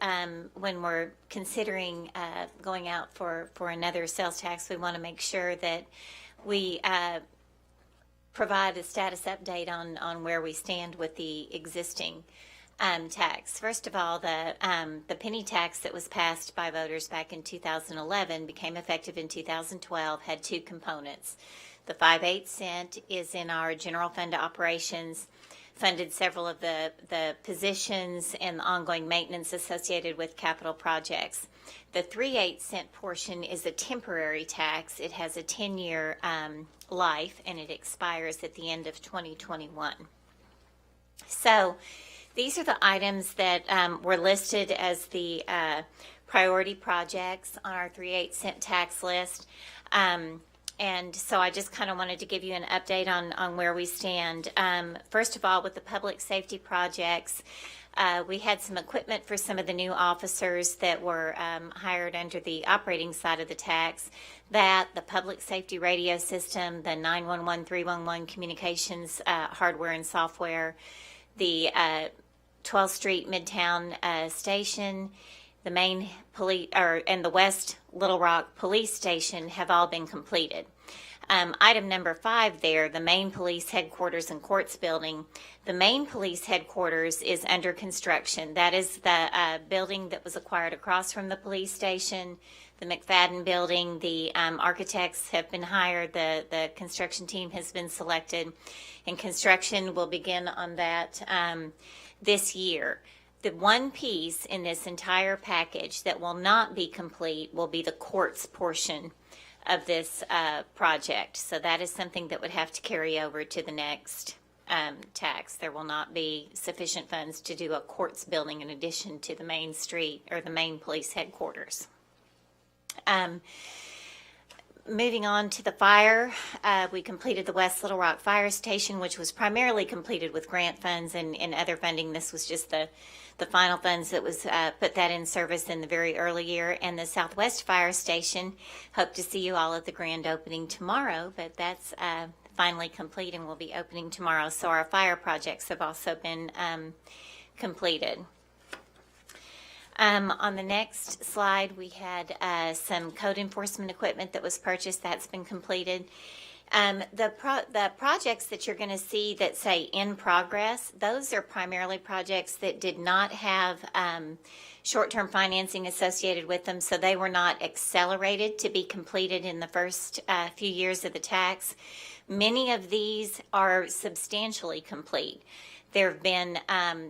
when we're considering going out for another sales tax, we want to make sure that we provide a status update on where we stand with the existing tax. First of all, the penny tax that was passed by voters back in 2011 became effective in 2012, had two components. The 5/8 cent is in our general fund operations, funded several of the positions and the ongoing maintenance associated with capital projects. The 3/8 cent portion is a temporary tax. It has a 10-year life, and it expires at the end of 2021. So these are the items that were listed as the priority projects on our 3/8 cent tax list. And so I just kind of wanted to give you an update on where we stand. First of all, with the public safety projects, we had some equipment for some of the new officers that were hired under the operating side of the tax. That, the public safety radio system, the 911, 311 communications hardware and software, the 12th Street Midtown station, the main police, and the West Little Rock Police Station have all been completed. Item number 5 there, the main police headquarters and courts building. The main police headquarters is under construction. That is the building that was acquired across from the police station, the McFadden building. The architects have been hired. The construction team has been selected, and construction will begin on that this year. The one piece in this entire package that will not be complete will be the courts portion of this project. So that is something that would have to carry over to the next tax. There will not be sufficient funds to do a courts building in addition to the main street or the main police headquarters. Moving on to the fire, we completed the West Little Rock Fire Station, which was primarily completed with grant funds and other funding. This was just the final funds that was put that in service in the very early year. And the Southwest Fire Station, hope to see you all at the grand opening tomorrow, but that's finally complete and will be opening tomorrow. So our fire projects have also been completed. On the next slide, we had some code enforcement equipment that was purchased. That's been completed. The projects that you're going to see that say in progress, those are primarily projects that did not have short-term financing associated with them, so they were not accelerated to be completed in the first few years of the tax. Many of these are substantially complete. There have been,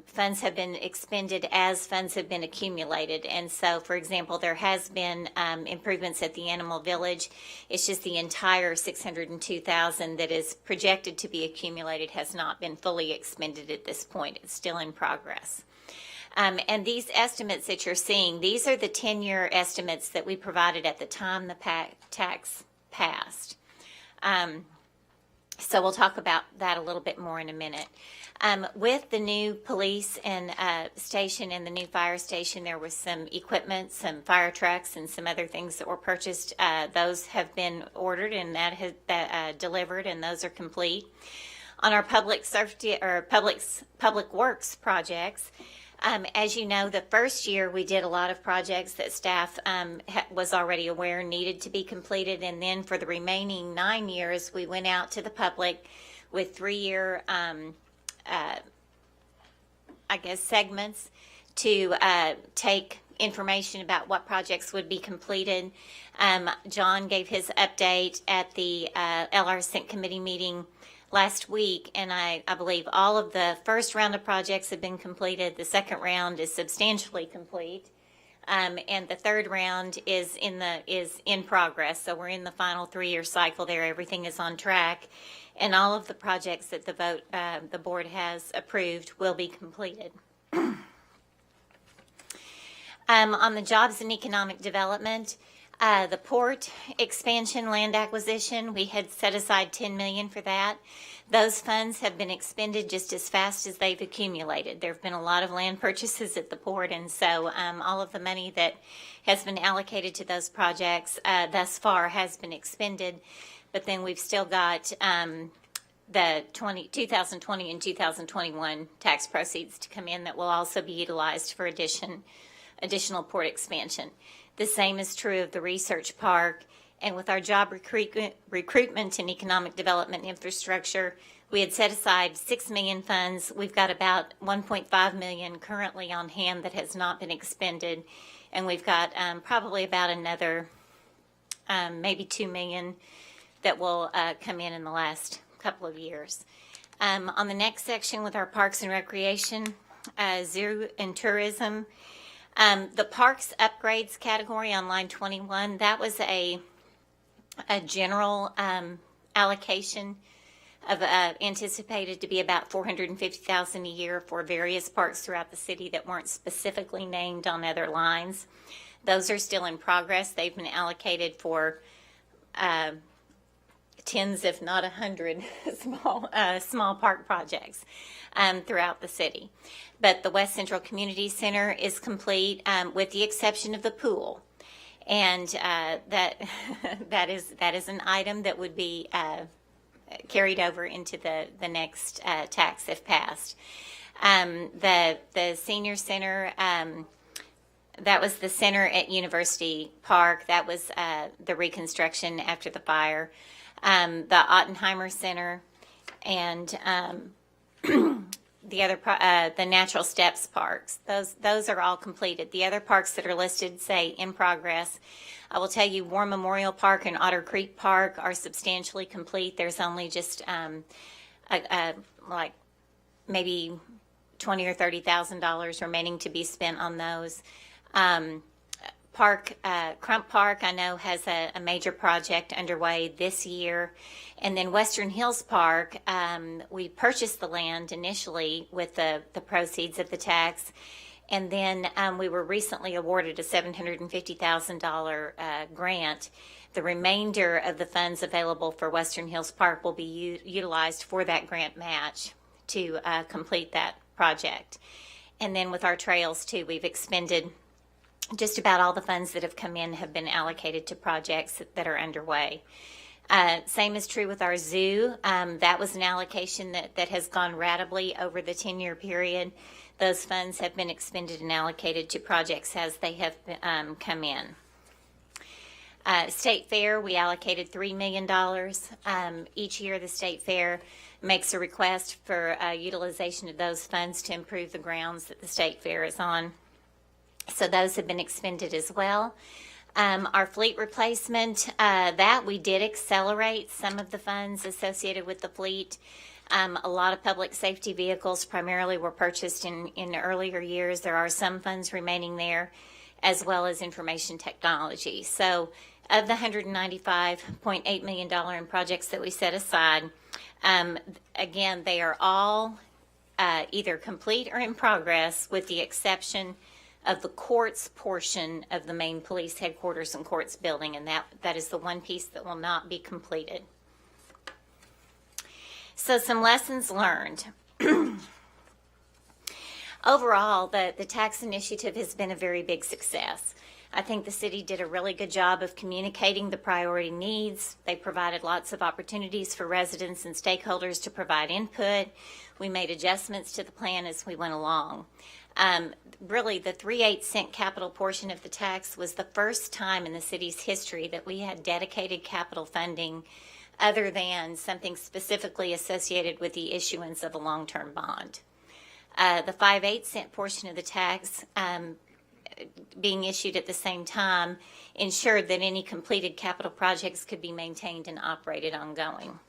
funds have been expended as funds have been accumulated. And so, for example, there has been improvements at the Animal Village. It's just the entire $602,000 that is projected to be accumulated has not been fully expended at this point. It's still in progress. And these estimates that you're seeing, these are the 10-year estimates that we provided at the time the tax passed. So we'll talk about that a little bit more in a minute. With the new police and station and the new fire station, there was some equipment, some fire trucks, and some other things that were purchased. Those have been ordered and that has delivered, and those are complete. On our public safety or public works projects, as you know, the first year we did a lot of projects that staff was already aware needed to be completed, and then for the remaining 9 years, we went out to the public with 3-year segments to take information about what projects would be completed. John gave his update at the LR Sync Committee meeting last week, and I believe all of the first round of projects have been completed. The second round is substantially complete, and the third round is in progress. So we're in the final 3-year cycle there. Everything is on track. And all of the projects that the board has approved will be completed. On the jobs and economic development, the port expansion land acquisition, we had set aside $10 million for that. Those funds have been expended just as fast as they've accumulated. There have been a lot of land purchases at the port, and so all of the money that has been allocated to those projects thus far has been expended. But then we've still got the 2020 and 2021 tax proceeds to come in that will also be utilized for additional port expansion. The same is true of the research park. And with our job recruitment and economic development infrastructure, we had set aside $6 million funds. We've got about $1.5 million currently on hand that has not been expended. And we've got probably about another maybe $2 million that will come in the last couple of years. On the next section with our parks and recreation, zoo and tourism, the parks upgrades category on line 21, that was a general allocation of anticipated to be about $450,000 a year for various parks throughout the city that weren't specifically named on other lines. Those are still in progress. They've been allocated for tens, if not 100, small park projects throughout the city. But the West Central Community Center is complete with the exception of the pool. And that is an item that would be carried over into the next tax if passed. The senior center, that was the center at University Park. That was the reconstruction after the fire. The Ottenheimer Center and the Natural Steps parks. Those are all completed. The other parks that are listed say in progress. I will tell you, War Memorial Park and Otter Creek Park are substantially complete. There's only just like maybe $20,000 or $30,000 remaining to be spent on those. Crump Park, I know, has a major project underway this year. And then Western Hills Park, we purchased the land initially with the proceeds of the tax. And then we were recently awarded a $750,000 grant. The remainder of the funds available for Western Hills Park will be utilized for that grant match to complete that project. And then with our trails, too, we've expended just about all the funds that have come in have been allocated to projects that are underway. Same is true with our zoo. That was an allocation that has gone ratably over the 10-year period. Those funds have been expended and allocated to projects as they have come in. State Fair, we allocated $3 million. Each year, the State Fair makes a request for utilization of those funds to improve the grounds that the State Fair is on. So those have been expended as well. Our fleet replacement, that we did accelerate some of the funds associated with the fleet. A lot of public safety vehicles primarily were purchased in earlier years. There are some funds remaining there, as well as information technology. So of the $195.8 million in projects that we set aside, again, they are all either complete or in progress, with the exception of the courts portion of the main police headquarters and courts building, and that is the one piece that will not be completed. So some lessons learned. Overall, the tax initiative has been a very big success. I think the city did a really good job of communicating the priority needs. They provided lots of opportunities for residents and stakeholders to provide input. We made adjustments to the plan as we went along. Really, the 3/8 cent capital portion of the tax was the first time in the city's history that we had dedicated capital funding other than something specifically associated with the issuance of a long-term bond. The 5/8 cent portion of the tax being issued at the same time ensured that any completed capital projects could be maintained and operated ongoing.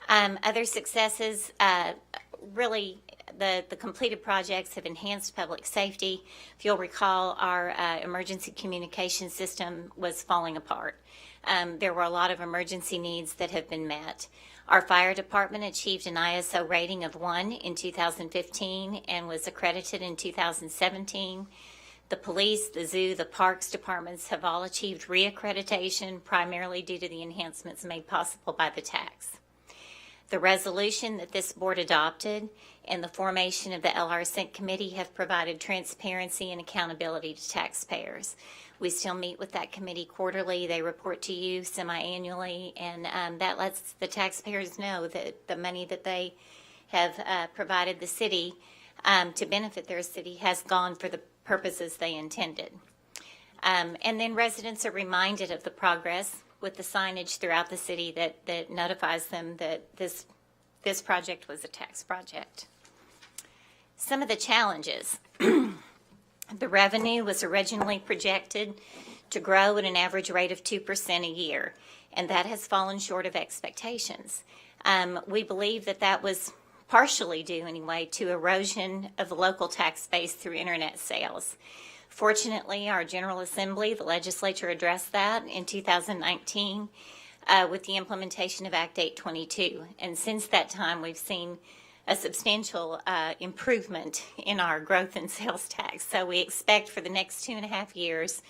Other successes, really, the completed projects have enhanced public safety. If you'll recall, our emergency communication system was falling apart. There were a lot of emergency needs that have been met. Our fire department achieved an ISO rating of 1 in 2015 and was accredited in 2017. The police, the zoo, the parks departments have all achieved reaccreditation, primarily due to the enhancements made possible by the tax. The resolution that this board adopted and the formation of the LR Sync Committee have provided transparency and accountability to taxpayers. We still meet with that committee quarterly. They report to you semi-annually, and that lets the taxpayers know that the money that they have provided the city to benefit their city has gone for the purposes they intended. And then residents are reminded of the progress with the signage throughout the city that notifies them that this project was a tax project. Some of the challenges. The revenue was originally projected to grow at an average rate of 2% a year, and that has fallen short of expectations. We believe that was partially due, anyway, to erosion of the local tax base through internet sales. Fortunately, our General Assembly, the legislature, addressed that in 2019 with the implementation of Act 822, and since that time we've seen a substantial improvement in our growth in sales tax. So we expect for the next 2.5 years,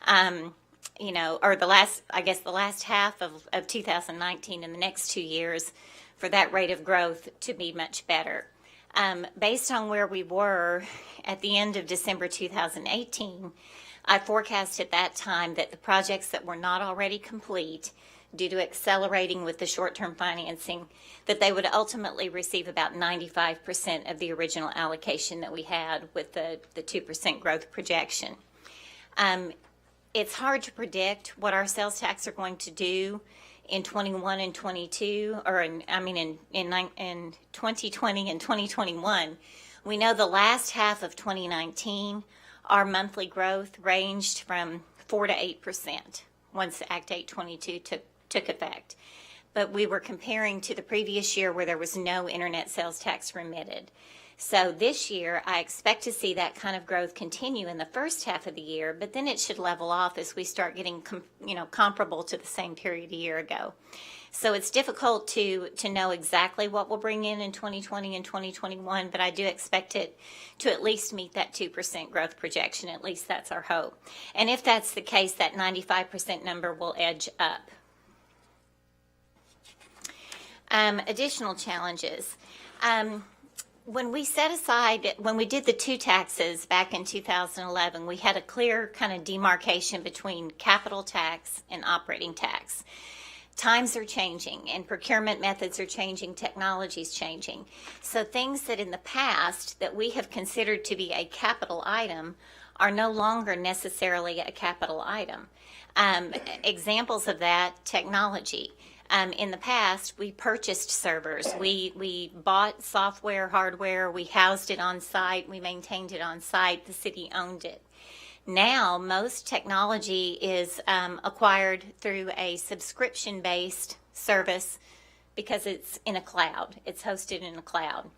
or the last half of 2019 and the next 2 years, for that rate of growth to be much better. Based on where we were at the end of December 2018, I forecast at that time that the projects that were not already complete, due to accelerating with the short-term financing, that they would ultimately receive about 95% of the original allocation that we had with the 2% growth projection. It's hard to predict what our sales tax are going to do in 21 and 22, or in 2020 and 2021. We know the last half of 2019, our monthly growth ranged from 4 to 8% once Act 822 took effect. But we were comparing to the previous year where there was no internet sales tax remitted. So this year, I expect to see that kind of growth continue in the first half of the year, but then it should level off as we start getting comparable to the same period a year ago. So it's difficult to know exactly what we'll bring in 2020 and 2021, but I do expect it to at least meet that 2% growth projection. At least that's our hope. And if that's the case, that 95% number will edge up. Additional challenges. When we set aside, when we did the two taxes back in 2011, we had a clear kind of demarcation between capital tax and operating tax. Times are changing and procurement methods are changing, technology is changing. So things that in the past that we have considered to be a capital item are no longer necessarily a capital item. Examples of that, technology. In the past, we purchased servers. We bought software, hardware, we housed it on site, we maintained it on site, the city owned it. Now, most technology is acquired through a subscription-based service because it's in a cloud. It's hosted in a cloud.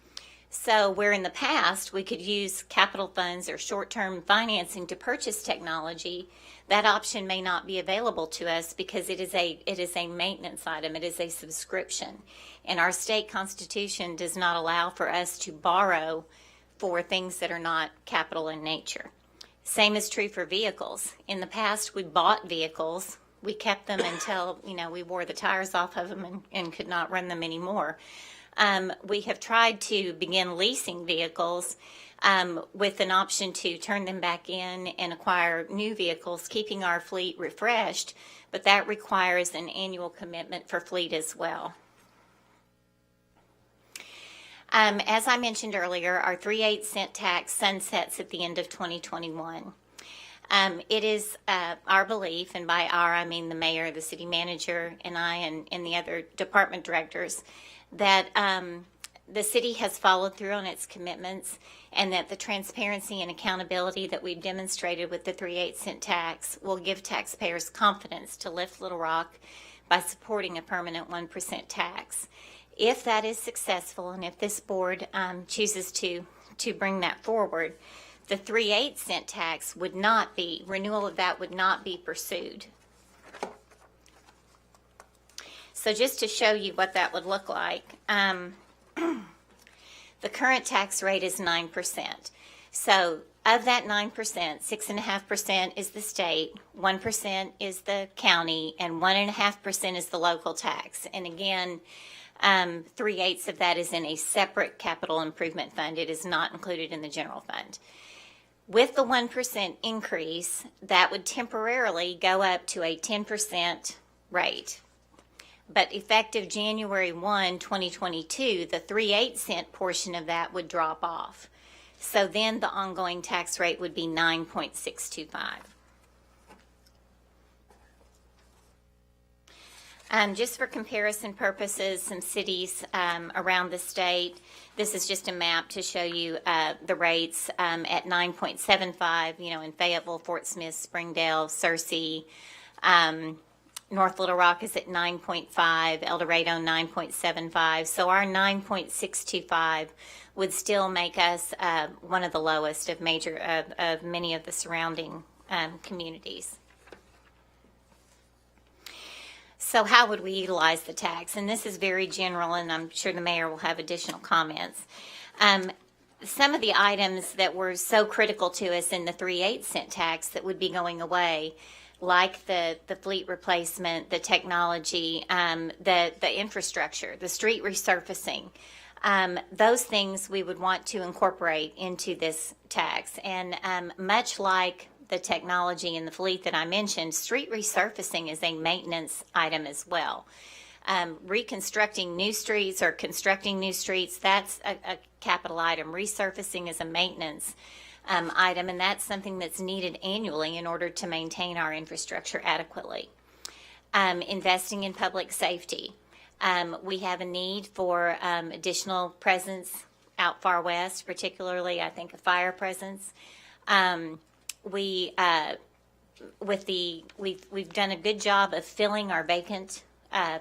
So where in the past we could use capital funds or short-term financing to purchase technology, that option may not be available to us because it is a maintenance item. It is a subscription. And our state constitution does not allow for us to borrow for things that are not capital in nature. Same is true for vehicles. In the past, we bought vehicles. We kept them until, we wore the tires off of them and could not run them anymore. We have tried to begin leasing vehicles with an option to turn them back in and acquire new vehicles, keeping our fleet refreshed, but that requires an annual commitment for fleet as well. As I mentioned earlier, our 3/8 cent tax sunsets at the end of 2021. It is our belief, and by our I mean the mayor, the city manager, and I, and the other department directors, that the city has followed through on its commitments and that the transparency and accountability that we've demonstrated with the 3/8 cent tax will give taxpayers confidence to lift Little Rock by supporting a permanent 1% tax. If that is successful and if this board chooses to bring that forward, the 3/8 cent tax would not be, renewal of that would not be pursued. So just to show you what that would look like, the current tax rate is 9%. So of that 9%, 6.5% is the state, 1% is the county, and 1.5% is the local tax. And again, 3/8 of that is in a separate capital improvement fund. It is not included in the general fund. With the 1% increase, that would temporarily go up to a 10% rate. But effective January 1, 2022, the 3/8 cent portion of that would drop off. So then the ongoing tax rate would be 9.625. Just for comparison purposes, some cities around the state. This is just a map to show you the rates at 9.75, in Fayetteville, Fort Smith, Springdale, Searcy. North Little Rock is at 9.5, El Dorado 9.75. So our 9.625 would still make us one of the lowest of many of the surrounding communities. So how would we utilize the tax? And this is very general, and I'm sure the mayor will have additional comments. Some of the items that were so critical to us in the 3/8 cent tax that would be going away, like the fleet replacement, the technology, the infrastructure, the street resurfacing, those things we would want to incorporate into this tax. And much like the technology and the fleet that I mentioned, street resurfacing is a maintenance item as well. Reconstructing new streets or constructing new streets, that's a capital item. Resurfacing is a maintenance item, and that's something that's needed annually in order to maintain our infrastructure adequately. Investing in public safety. We have a need for additional presence out far west, particularly I think a fire presence. We've done a good job of filling our vacant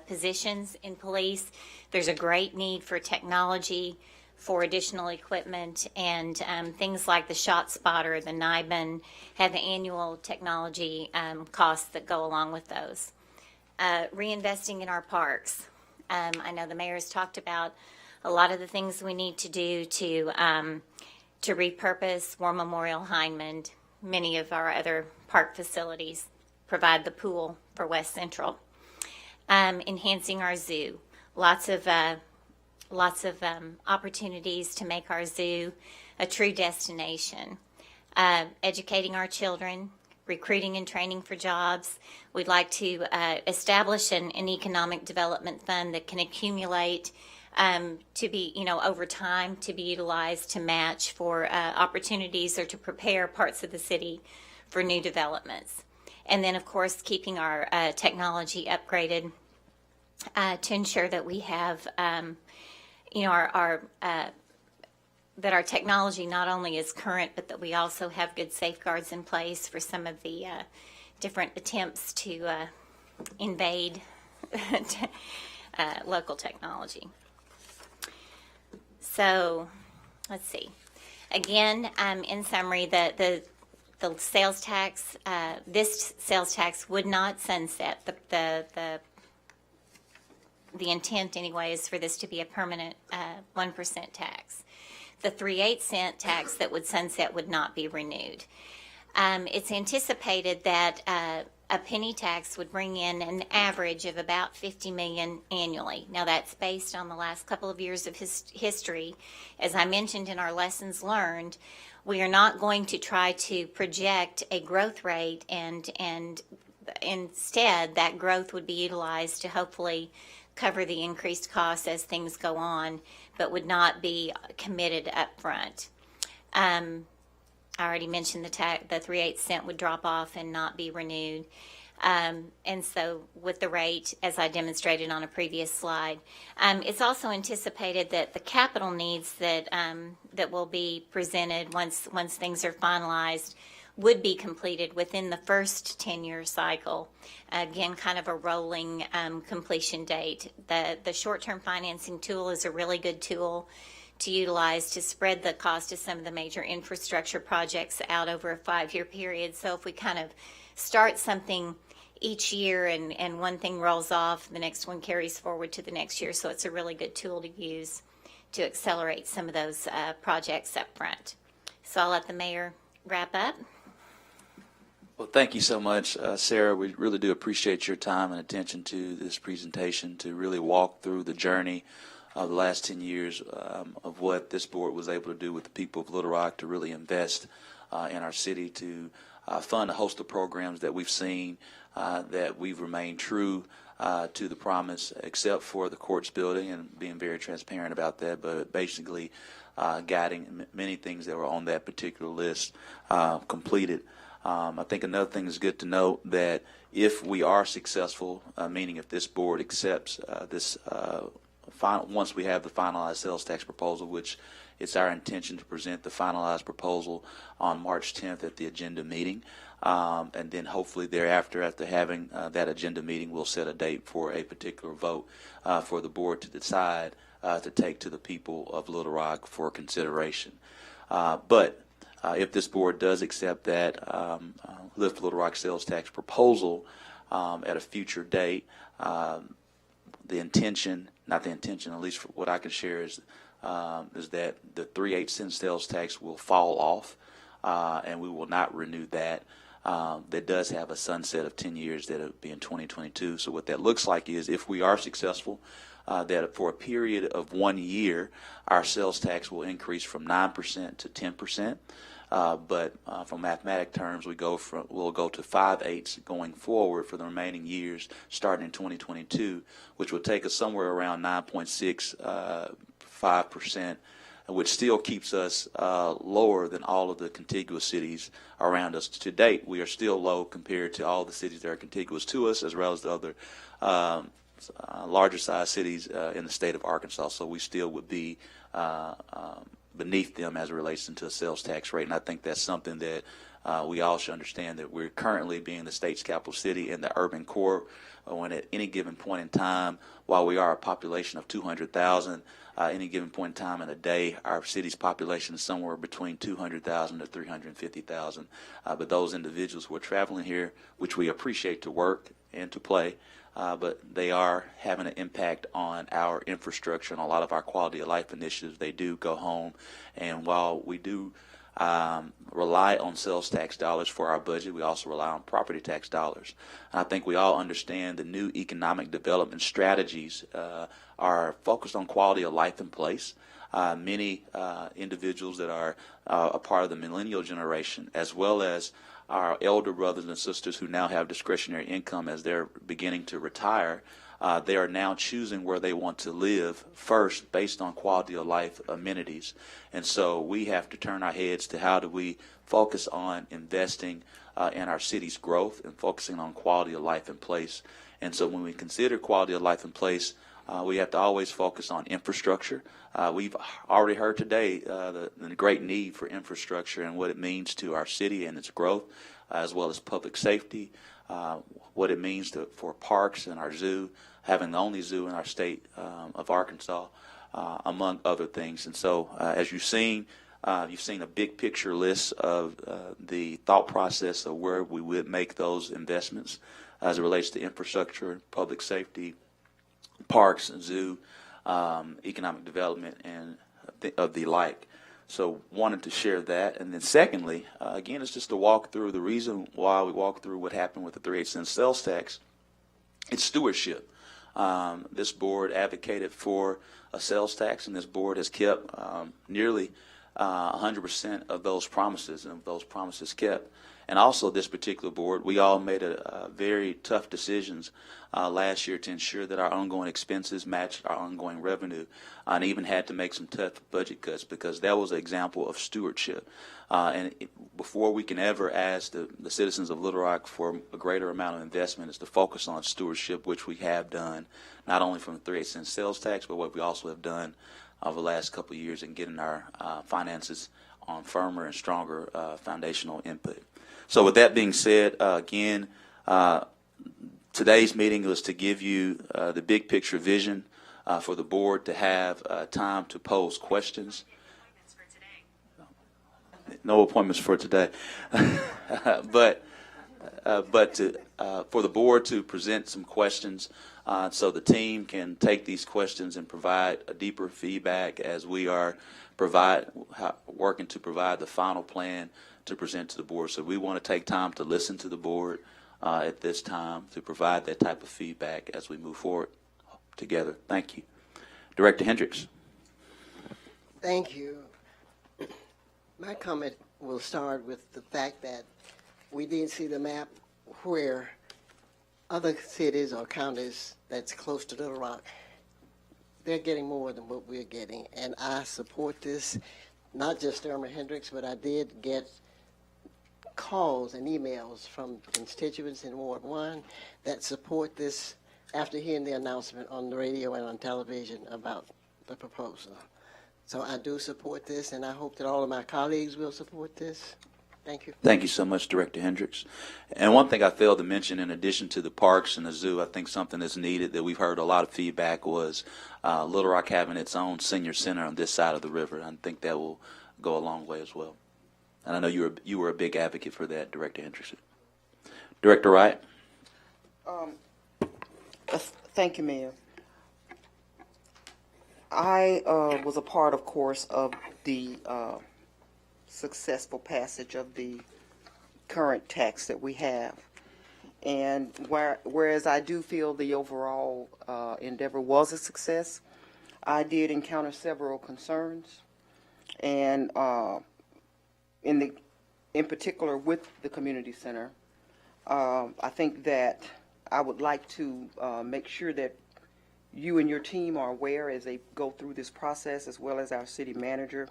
positions in police. There's a great need for technology, for additional equipment, and things like the Shot Spotter, the NIBIN, have annual technology costs that go along with those. Reinvesting in our parks. I know the mayor's talked about a lot of the things we need to do to repurpose War Memorial Heinemann. Many of our other park facilities provide the pool for West Central. Enhancing our zoo. Lots of lots of opportunities to make our zoo a true destination. Educating our children, recruiting and training for jobs. We'd like to establish an economic development fund that can accumulate to be, over time, to be utilized to match for opportunities or to prepare parts of the city for new developments. And then, of course, keeping our technology upgraded to ensure that we have, that our technology not only is current, but that we also have good safeguards in place for some of the different attempts to invade local technology. So, let's see. Again, in summary, the sales tax, this sales tax would not sunset. The intent, anyway, is for this to be a permanent 1% tax. The 3/8 cent tax that would sunset would not be renewed. It's anticipated that a penny tax would bring in an average of about $50 million annually. Now, that's based on the last couple of years of history. As I mentioned in our lessons learned, we are not going to try to project a growth rate, and instead that growth would be utilized to hopefully cover the increased costs as things go on, but would not be committed up front. I already mentioned the 3/8 cent would drop off and not be renewed. And so with the rate, as I demonstrated on a previous slide, it's also anticipated that the capital needs that will be presented once things are finalized would be completed within the first 10-year cycle. Again, kind of a rolling completion date. The short-term financing tool is a really good tool to utilize to spread the cost of some of the major infrastructure projects out over a 5-year period. So if we kind of start something each year and one thing rolls off, the next one carries forward to the next year. So it's a really good tool to use to accelerate some of those projects up front. So I'll let the mayor wrap up. Well, thank you so much, Sarah. We really do appreciate your time and attention to this presentation to really walk through the journey of the last 10 years of what this board was able to do with the people of Little Rock to really invest in our city, to fund a host of programs that we've seen, that we've remained true to the promise, except for the courts building, and being very transparent about that, but basically guiding many things that were on that particular list completed. I think another thing is good to note that if we are successful, meaning if this board accepts this once we have the finalized sales tax proposal, which it's our intention to present the finalized proposal on March 10th at the agenda meeting, and then hopefully thereafter, after having that agenda meeting, we'll set a date for a particular vote for the board to decide to take to the people of Little Rock for consideration. But if this board does accept that Lift Little Rock sales tax proposal at a future date, the intention, not the intention, at least for what I can share is that the 3/8 cent sales tax will fall off, and we will not renew that. That does have a sunset of 10 years that will be in 2022. So what that looks like is, if we are successful, that for a period of 1 year, our sales tax will increase from 9% to 10%. But from mathematic terms, we'll go to 5/8 going forward for the remaining years, starting in 2022, which will take us somewhere around 9.65%, which still keeps us lower than all of the contiguous cities around us. To date, we are still low compared to all the cities that are contiguous to us, as well as the other larger size cities in the state of Arkansas. So we still would be beneath them as it relates into a sales tax rate. And I think that's something that we all should understand, that we're currently being the state's capital city in the urban core, when at any given point in time, while we are a population of 200,000, any given point in time in a day, our city's population is somewhere between 200,000 to 350,000. But those individuals who are traveling here, which we appreciate to work and to play, but they are having an impact on our infrastructure and a lot of our quality of life initiatives. They do go home, and while we do rely on sales tax dollars for our budget. We also rely on property tax dollars. And I think we all understand the new economic development strategies are focused on quality of life and place. Many individuals that are a part of the millennial generation, as well as our elder brothers and sisters who now have discretionary income as they're beginning to retire, they are now choosing where they want to live first based on quality of life amenities. And so we have to turn our heads to how do we focus on investing in our city's growth and focusing on quality of life and place. And so when we consider quality of life and place, we have to always focus on infrastructure. We've already heard today the great need for infrastructure and what it means to our city and its growth, as well as public safety, what it means for parks and our zoo, having the only zoo in our state of Arkansas, among other things. And so as you've seen a big picture list of the thought process of where we would make those investments as it relates to infrastructure, public safety, parks and zoo, economic development, and of the like. So wanted to share that. And then secondly, again, it's just to walk through the reason why we walk through what happened with the 3/8 cent sales tax. It's stewardship. This board advocated for a sales tax, and this board has kept nearly 100% of those promises, and those promises kept. And also this particular board, we all made a very tough decisions last year to ensure that our ongoing expenses matched our ongoing revenue, and even had to make some tough budget cuts because that was an example of stewardship. Before we can ever ask the citizens of Little Rock for a greater amount of investment is to focus on stewardship, which we have done, not only from the 3/8 cent sales tax, but what we also have done over the last couple of years in getting our finances on firmer and stronger foundational input. So with that being said, again, today's meeting was to give you the big picture vision for the board to have time to pose questions. No appointments for today, but for the board to present some questions so the team can take these questions and provide a deeper feedback as we are working to provide the final plan to present to the board. So we want to take time to listen to the board at this time to provide that type of feedback as we move forward together. Thank you. Director Hendricks. Thank you. My comment will start with the fact that we did see the map where other cities or counties that's close to Little Rock, they're getting more than what we're getting. And I support this, not just Irma Hendricks, but I did get calls and emails from constituents in Ward 1 that support this after hearing the announcement on the radio and on television about the proposal. So I do support this, and I hope that all of my colleagues will support this. Thank you. Thank you so much, Director Hendricks. And one thing I failed to mention, in addition to the parks and the zoo, I think something that's needed that we've heard a lot of feedback was Little Rock having its own senior center on this side of the river. I think that will go a long way as well. And I know you were a big advocate for that, Director Hendricks. Director Wright. Thank you, Mayor. I was a part, of course, of the successful passage of the current tax that we have. And whereas I do feel the overall endeavor was a success, I did encounter several concerns. And in particular with the community center, I think that I would like to make sure that you and your team are aware as they go through this process, as well as our city manager.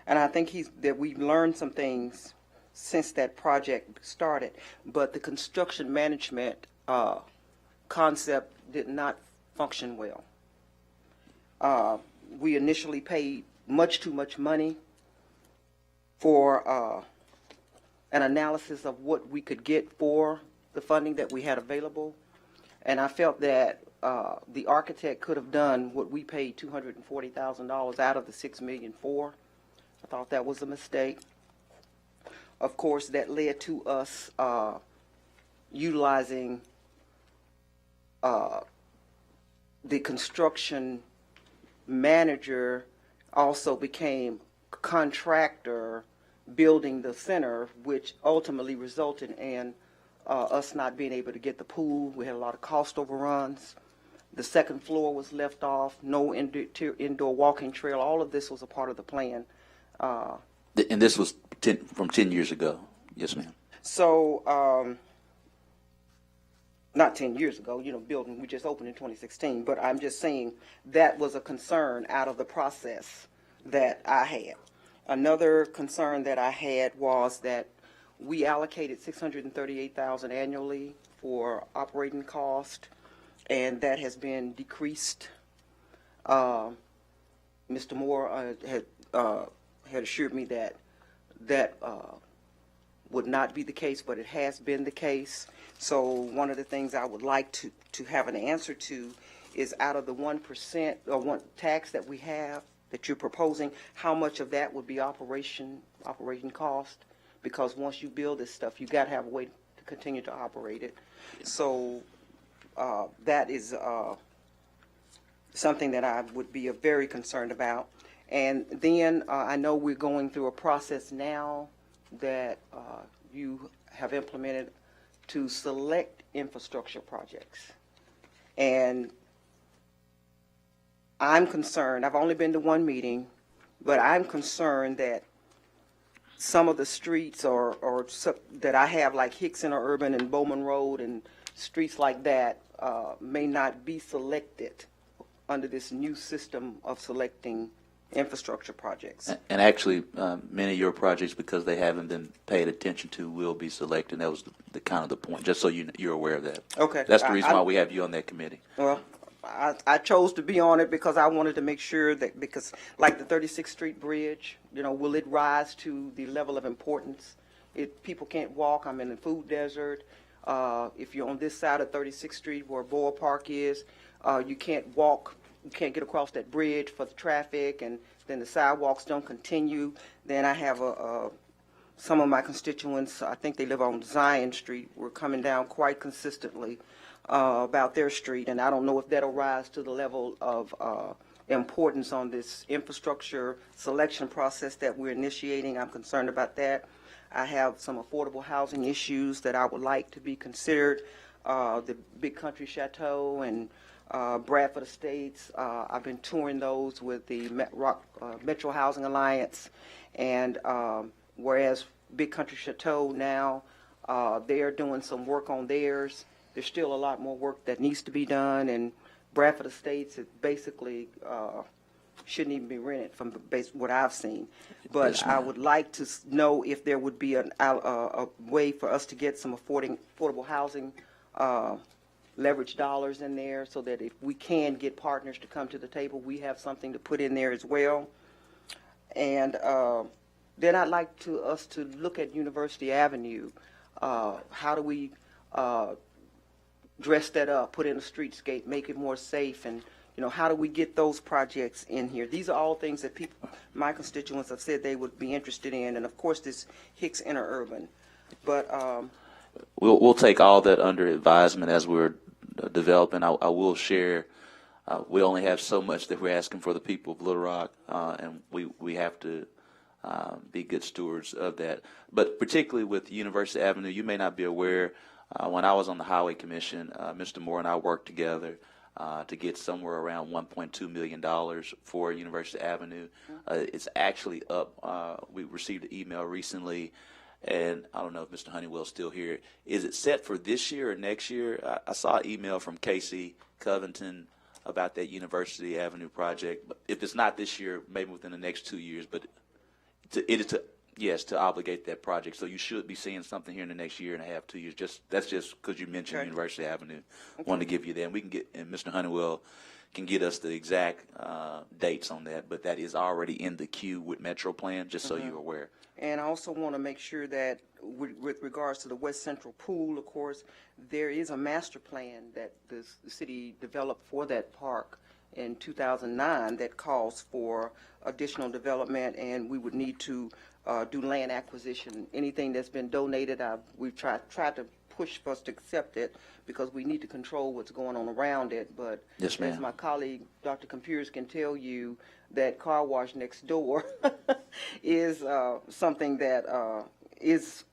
And I think that we've learned some things since that project started, but the construction management concept did not function well. We initially paid much too much money for an analysis of what we could get for the funding that we had available. And I felt that the architect could have done what we paid $240,000 out of the $6 million for. I thought that was a mistake. Of course, that led to us utilizing the construction manager also became contractor building the center, which ultimately resulted in us not being able to get the pool. We had a lot of cost overruns. The second floor was left off, no indoor walking trail. All of this was a part of the plan. And this was from 10 years ago. Yes, ma'am. So, not 10 years ago, building, we just opened in 2016, but I'm just saying that was a concern out of the process that I had. Another concern that I had was that we allocated $638,000 annually for operating cost, and that has been decreased. Mr. Moore had assured me that would not be the case, but it has been the case. So one of the things I would like to have an answer to is, out of the 1% or one tax that we have that you're proposing, how much of that would be operating cost? Because once you build this stuff, you got to have a way to continue to operate it. So that is something that I would be very concerned about. And then I know we're going through a process now that you have implemented to select infrastructure projects. And I'm concerned, I've only been to one meeting, but I'm concerned that some of the streets that I have, like Hicks Interurban and Bowman Road and streets like that, may not be selected under this new system of selecting infrastructure projects. And actually, many of your projects, because they haven't been paid attention to, will be selected. That was the kind of the point, just so you're aware of that. Okay. That's the reason why we have you on that committee. Well, I chose to be on it because I wanted to make sure that, because like the 36th Street Bridge, will it rise to the level of importance? If people can't walk, I'm in the food desert. If you're on this side of 36th Street where Boyle Park is, you can't walk. You can't get across that bridge for the traffic, and then the sidewalks don't continue. Then I have some of my constituents, I think they live on Zion Street, were coming down quite consistently about their street, and I don't know if that'll rise to the level of importance on this infrastructure selection process that we're initiating. I'm concerned about that. I have some affordable housing issues that I would like to be considered. The Big Country Chateau and Bradford Estates. I've been touring those with the Metro Housing Alliance, and whereas Big Country Chateau now, they're doing some work on theirs. There's still a lot more work that needs to be done, and Bradford Estates, it basically shouldn't even be rented from what I've seen. But I would like to know if there would be a way for us to get some affordable housing leverage dollars in there, so that if we can get partners to come to the table, we have something to put in there as well. And then I'd like us to look at University Avenue. How do we dress that up, put in a streetscape, make it more safe, and how do we get those projects in here? These are all things that my constituents have said they would be interested in, and of course this Hicks Interurban. But we'll take all that under advisement as we're developing. I will share. We only have so much that we're asking for the people of Little Rock, and we have to be good stewards of that. But particularly with University Avenue, you may not be aware. When I was on the Highway Commission, Mr. Moore and I worked together to get somewhere around $1.2 million for University Avenue. It's actually up. We received an email recently, and I don't know if Mr. Honeywell's still here. Is it set for this year or next year? I saw an email from Casey Covington about that University Avenue project. But if it's not this year, maybe within the next 2 years. But to obligate that project. So you should be seeing something here in the next year and a half, 2 years. That's just because you mentioned University Avenue. Wanted to give you that, and we can get, and Mr. Honeywell can get us the exact dates on that. But that is already in the queue with Metro Plan, just so you're aware. And I also want to make sure that with regards to the West Central Pool, of course, there is a master plan that the city developed for that park in 2009 that calls for additional development, and we would need to do land acquisition. Anything that's been donated, we've tried to push for us to accept it because we need to control what's going on around it. But Yes, as ma'am. my colleague, Dr. Computers, can tell you, that car wash next door is something that it's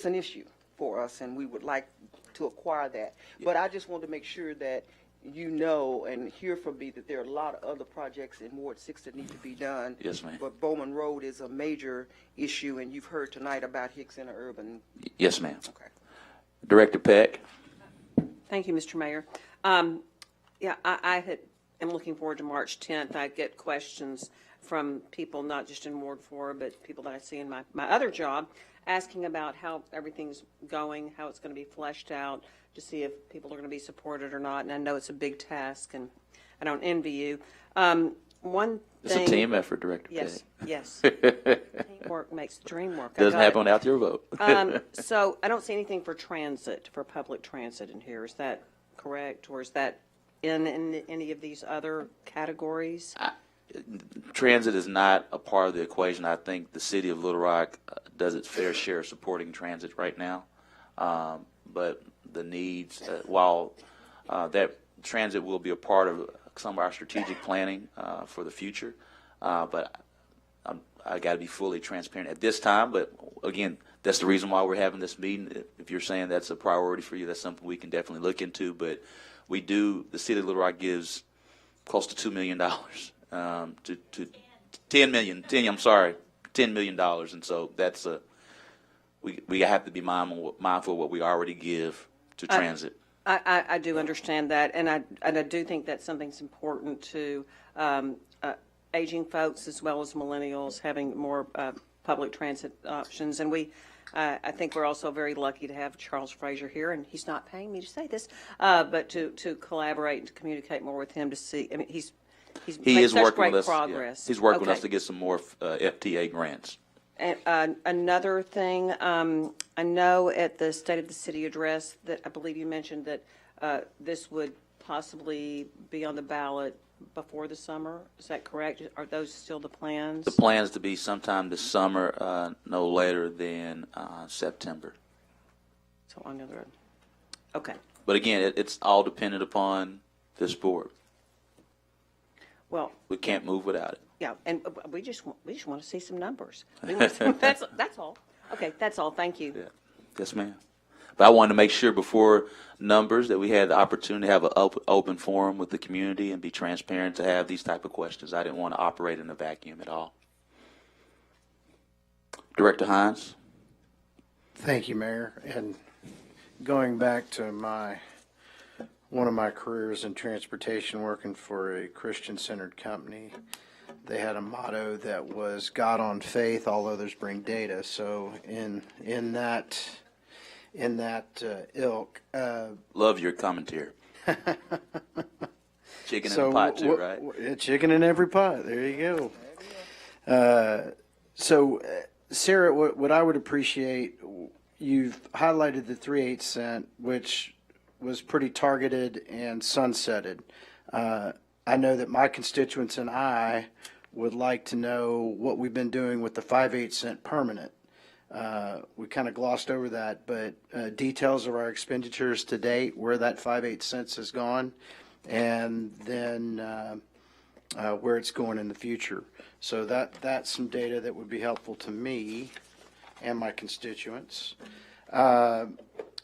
an issue for us, and we would like to acquire that. But I just want to make sure that you know and hear from me that there are a lot of other projects in Ward 6 that need to be done. Yes, ma'am. But Bowman Road is a major issue, and you've heard tonight about Hicks Interurban. Yes, ma'am. Okay. Director Peck? Thank you, Mr. Mayor. Yeah, I am looking forward to March 10th. I get questions from people, not just in Ward 4, but people that I see in my other job, asking about how everything's going, how it's going to be fleshed out, to see if people are going to be supported or not. And I know it's a big task, and I don't envy you. One It's thing. a team effort, Director Yes, Peck. yes. Teamwork makes the dream work. Doesn't happen without your vote. So I don't see anything for transit, for public transit in here. Is that correct? Or is that in any of these other categories? Transit is not a part of the equation. I think the city of Little Rock does its fair share of supporting transit right now. But the needs, while that transit will be a part of some of our strategic planning for the future, but I got to be fully transparent at this time. But again, that's the reason why we're having this meeting. If you're saying that's a priority for you, that's something we can definitely look into. But we do, the city of Little Rock gives close to $2 million to $10 million. $10 million, and so that's we have to be mindful of what we already give to transit. I do understand that, and I do think that something's important to aging folks as well as millennials having more public transit options. And I think we're also very lucky to have Charles Frazier here, and he's not paying me to say this, but to collaborate and to communicate more with him to see. I mean, he He made is such working great with us. progress. Yeah. He's working with Okay. us to get some more FTA grants. And another thing, I know at the State of the City address that I believe you mentioned that this would possibly be on the ballot before the summer. Is that correct? Are those still the plans? The plan is to be sometime this summer, no later than September. So on the road. Okay. But again, it's all dependent upon this board. Well, We can't move without it. yeah, and we just want to see some numbers. We want some, that's all. Okay, that's all. Thank you. Yeah. Yes, ma'am. But I wanted to make sure before numbers that we had the opportunity to have an open forum with the community and be transparent to have these type of questions. I didn't want to operate in a vacuum at all. Director Hines? Thank you, Mayor. And going back to one of my careers in transportation, working for a Christian-centered company, they had a motto that was "God on faith, all others bring data." So in that ilk. Love your commentary. Chicken in So the pot too, right? Chicken in every pot. There you go. Sarah, what I would appreciate, you've highlighted the 3/8 cent, which was pretty targeted and sunsetted. I know that my constituents and I would like to know what we've been doing with the 5/8 cent permanent. We kind of glossed over that, but details of our expenditures to date, where that 5/8 cents has gone, and then where it's going in the future. So that's some data that would be helpful to me and my constituents.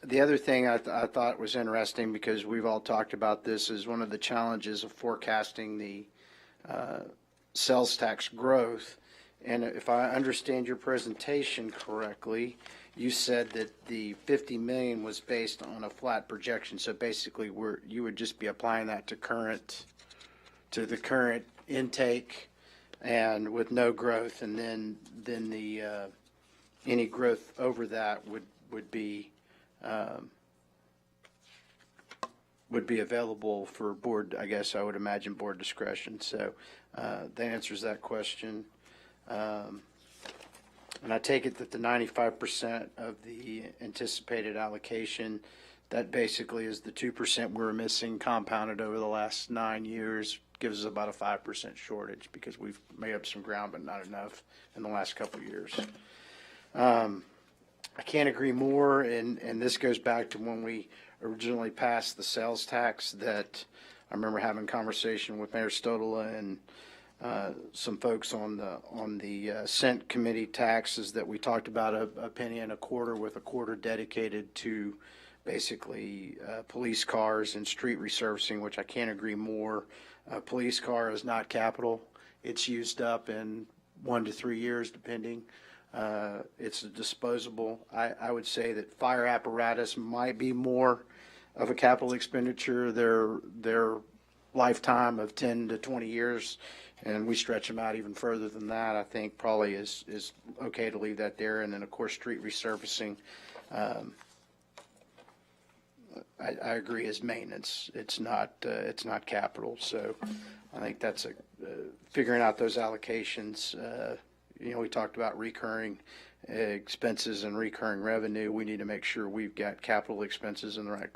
The other thing I thought was interesting, because we've all talked about this, is one of the challenges of forecasting the sales tax growth. And if I understand your presentation correctly, you said that the 50 million was based on a flat projection. So basically, you would just be applying that to the current intake, and with no growth, and then the any growth over that would be available for board. I guess I would imagine board discretion. So that answers that question. And I take it that the 95% of the anticipated allocation, that basically is the 2% we're missing compounded over the last 9 years, gives us about a 5% shortage, because we've made up some ground but not enough in the last couple of years. I can't agree more, and this goes back to when we originally passed the sales tax, that I remember having a conversation with Mayor Stodola and some folks on the Senate committee taxes, that we talked about a penny and a quarter, with a quarter dedicated to basically police cars and street resurfacing, which I can't agree more. A police car is not capital. It's used up in 1 to 3 years, depending. It's disposable. I would say that fire apparatus might be more of a capital expenditure. Their lifetime of 10 to 20 years, and we stretch them out even further than that, I think probably is okay to leave that there. And then, of course, street resurfacing, I agree, is maintenance. It's not capital. So I think that's figuring out those allocations. We talked about recurring expenses and recurring revenue. We need to make sure we've got capital expenses in the right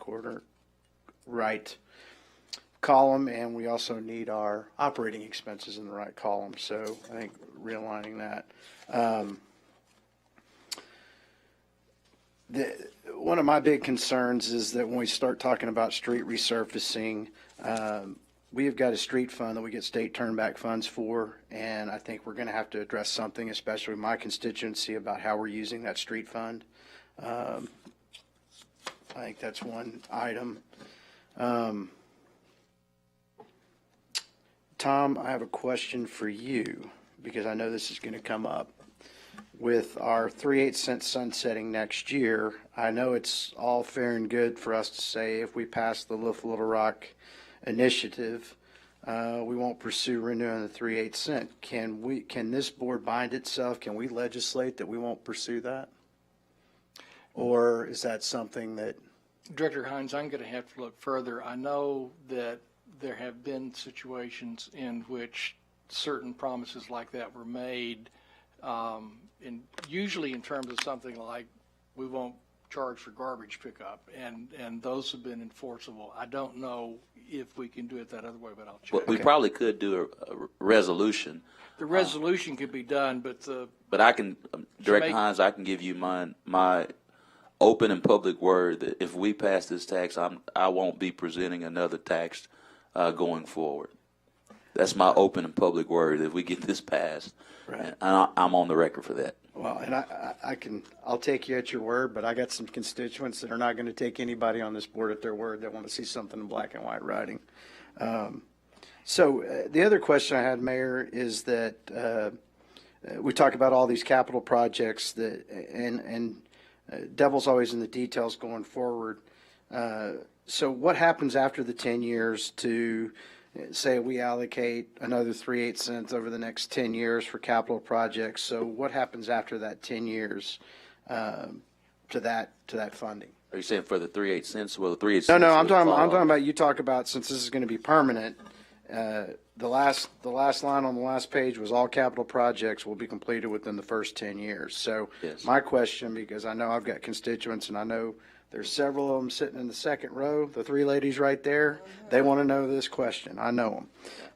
column, and we also need our operating expenses in the right column. So I think realigning that. One of my big concerns is that when we start talking about street resurfacing, we have got a street fund that we get state turnback funds for, and I think we're going to have to address something, especially my constituency, about how we're using that street fund. I think that's one item. Tom, I have a question for you, because I know this is going to come up. With our 3/8 cent sunsetting next year, I know it's all fair and good for us to say, if we pass the Lift Little Rock initiative, we won't pursue renewing the 3/8 cent. Can this board bind itself? Can we legislate that we won't pursue that? Or is that something that? Director Hines, I'm going to have to look further. I know that there have been situations in which certain promises like that were made, usually in terms of something like, we won't charge for garbage pickup, and those have been enforceable. I don't know if we can do it that other way, but I'll check. Well, we probably could do a resolution. The resolution could be done, but But I can, Director Hines, I can give you my open and public word that if we pass this tax, I won't be presenting another tax going forward. That's my open and public word if we get this passed. Right. And I'm on the record for that. Well, and I'll take you at your word, but I got some constituents that are not going to take anybody on this board at their word. They want to see something in black and white writing. So the other question I had, Mayor, is that we talk about all these capital projects and devil's always in the details going forward. So what happens after the 10 years to say we allocate another 3/8 cents over the next 10 years for capital projects? So what happens after that 10 years to that funding? Are you saying for the 3/8 cents? Well, the 3/8 cents. No, I'm talking about, you talk about, since this is going to be permanent, the last line on the last page was all capital projects will be completed within the first 10 years. So yes. My question, because I know I've got constituents and I know there's several of them sitting in the second row, the three ladies right there, they want to know this question. I know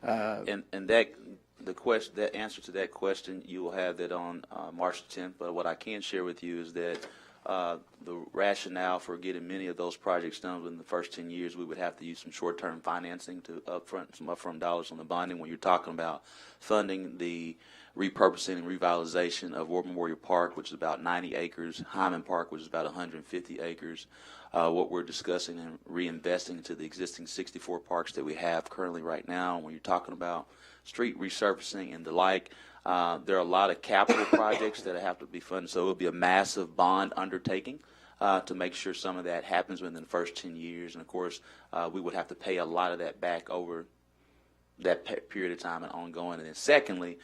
them. And that answer to that question, you will have that on March 10th. But what I can share with you is that the rationale for getting many of those projects done within the first 10 years, we would have to use some short-term financing to some upfront dollars on the bonding. When you're talking about funding the repurposing and revitalization of War Memorial Park, which is about 90 acres, Hyman Park, which is about 150 acres, what we're discussing and reinvesting into the existing 64 parks that we have currently right now. When you're talking about street resurfacing and the like, there are a lot of capital projects that have to be funded, so it will be a massive bond undertaking to make sure some of that happens within the first 10 years. And, of course, we would have to pay a lot of that back over that period of time and ongoing. And then secondly,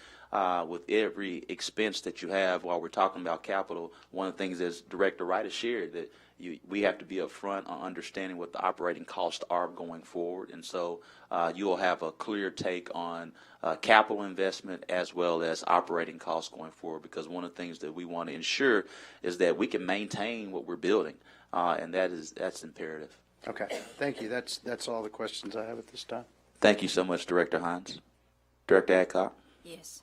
with every expense that you have while we're talking about capital, one of the things as Director Wright has shared, that we have to be upfront on understanding what the operating costs are going forward. And so you'll have a clear take on capital investment as well as operating costs going forward, because one of the things that we want to ensure is that we can maintain what we're building, and that's imperative. Okay, thank you. That's all the questions I have at this time. Thank you so much, Director Hines. Director Adcock? Yes.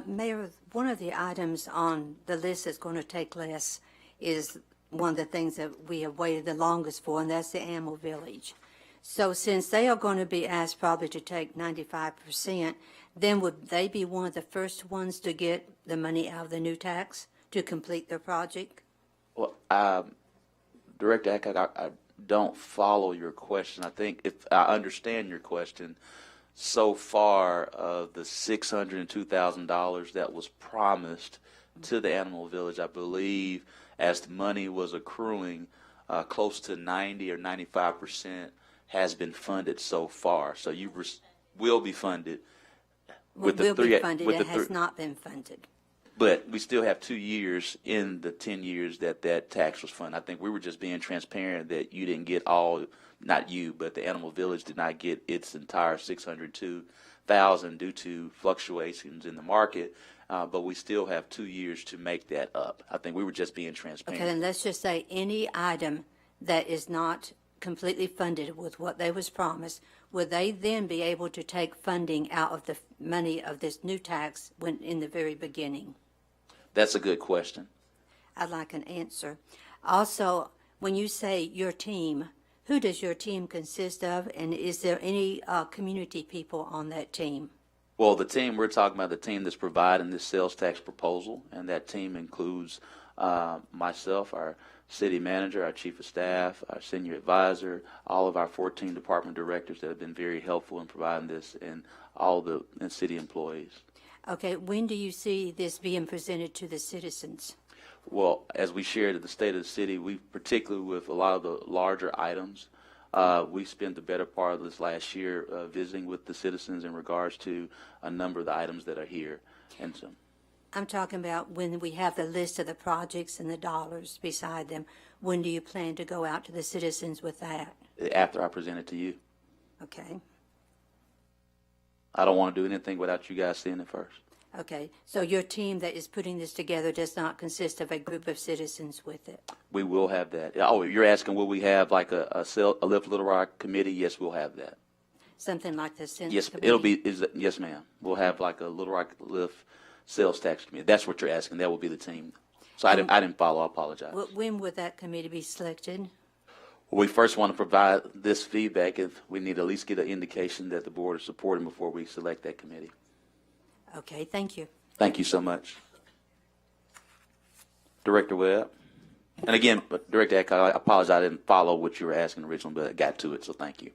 Mayor, one of the items on the list that's going to take less is one of the things that we have waited the longest for, and that's the Animal Village. So since they are going to be asked probably to take 95%, then would they be one of the first ones to get the money out of the new tax to complete their project? Well, Director Adcock, I don't follow your question. I think if I understand your question, so far the $602,000 that was promised to the Animal Village, I believe, as the money was accruing, close to 90 or 95% has been funded so far. So you will be funded with the will three. be funded. With It the has three, not been funded. but we still have 2 years in the 10 years that tax was funded. I think we were just being transparent that you didn't get all, not you, but the Animal Village did not get its entire $602,000 due to fluctuations in the market. But we still have 2 years to make that up. I think we were just being transparent. Okay, then let's just say any item that is not completely funded with what they was promised, would they then be able to take funding out of the money of this new tax when in the very beginning? That's a good question. I'd like an answer. Also, when you say your team, who does your team consist of, and is there any community people on that team? Well, the team, we're talking about the team that's providing this sales tax proposal, and that team includes myself, our city manager, our chief of staff, our senior advisor, all of our 14 department directors that have been very helpful in providing this, and all the city employees. Okay, when do you see this being presented to the citizens? Well, as we shared at the State of the City, we particularly with a lot of the larger items, we spent the better part of this last year visiting with the citizens in regards to a number of the items that are here. And so, I'm talking about when we have the list of the projects and the dollars beside them. When do you plan to go out to the citizens with that? after I present it to you, Okay, I don't want to do anything without you guys seeing it first. okay. So your team that is putting this together does not consist of a group of citizens with it? We will have that. Oh, you're asking will we have like a Lift Little Rock committee? Yes, we'll have that. Something like the Senate Yes, committee? it'll be. Yes, ma'am. We'll have like a Little Rock Lift sales tax committee. That's what you're asking. That will be the team. So I didn't follow. I apologize. When would that committee be selected? We first want to provide this feedback. If we need to at least get an indication that the board is supporting before we select that committee. Okay, thank you. Thank you so much, Director Webb. And again, but Director Adcock, I apologize. I didn't follow what you were asking originally, but I got to it. So thank you.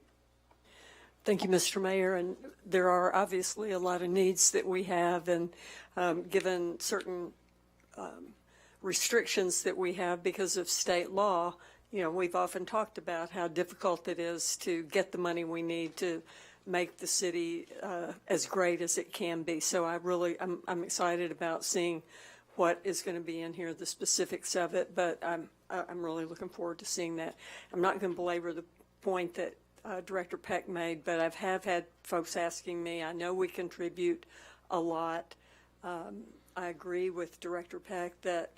Thank you, Mr. Mayor. And there are obviously a lot of needs that we have, and given certain restrictions that we have because of state law, you know, we've often talked about how difficult it is to get the money we need to make the city as great as it can be. So I'm excited about seeing what is going to be in here, the specifics of it, but I'm really looking forward to seeing that. I'm not going to belabor the point that Director Peck made, but I have had folks asking me. I know we contribute a lot. I agree with Director Peck that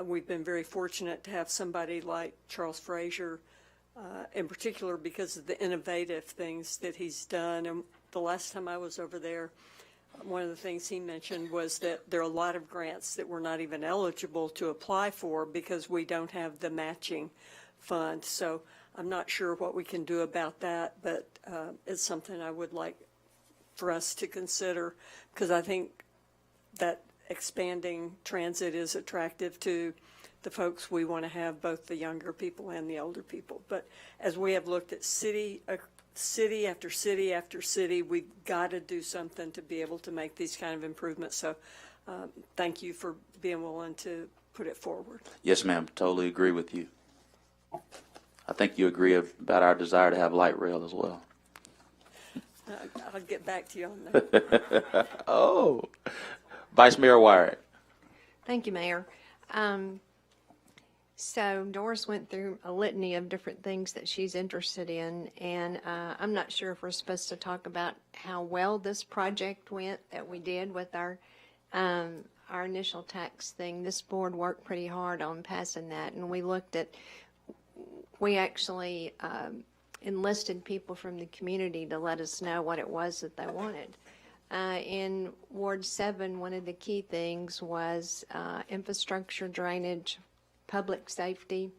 we've been very fortunate to have somebody like Charles Frazier, in particular because of the innovative things that he's done. And the last time I was over there, one of the things he mentioned was that there are a lot of grants that we're not even eligible to apply for because we don't have the matching fund. So I'm not sure what we can do about that, but it's something I would like for us to consider, because I think that expanding transit is attractive to the folks we want to have, both the younger people and the older people. But as we have looked at city after city after city, we've got to do something to be able to make these kind of improvements. So thank you for being willing to put it forward. Yes, ma'am. Totally agree with you. I think you agree about our desire to have light rail as well. I'll get back to you on that. Oh, Vice Mayor Wyrick. Thank you, Mayor. So Doris went through a litany of different things that she's interested in, and I'm not sure if we're supposed to talk about how well this project went that we did with our initial tax thing. This board worked pretty hard on passing that, and we actually enlisted people from the community to let us know what it was that they wanted. In Ward 7, one of the key things was infrastructure, drainage, public safety.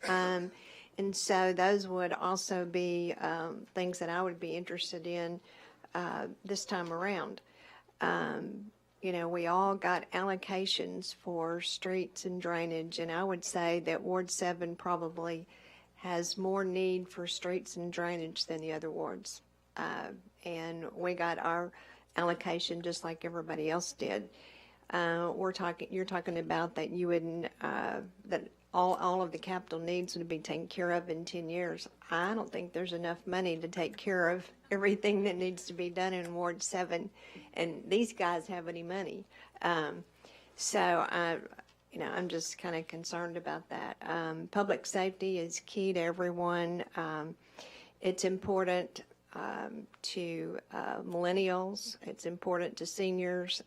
And so those would also be things that I would be interested in this time around. You know, we all got allocations for streets and drainage, and I would say that Ward 7 probably has more need for streets and drainage than the other wards. And we got our allocation just like everybody else did. You're talking about that you wouldn't, that all of the capital needs would be taken care of in 10 years. I don't think there's enough money to take care of everything that needs to be done in Ward 7, and these guys have any money. So I'm just kind of concerned about that. Public safety is key to everyone. It's important to millennials. It's important to seniors.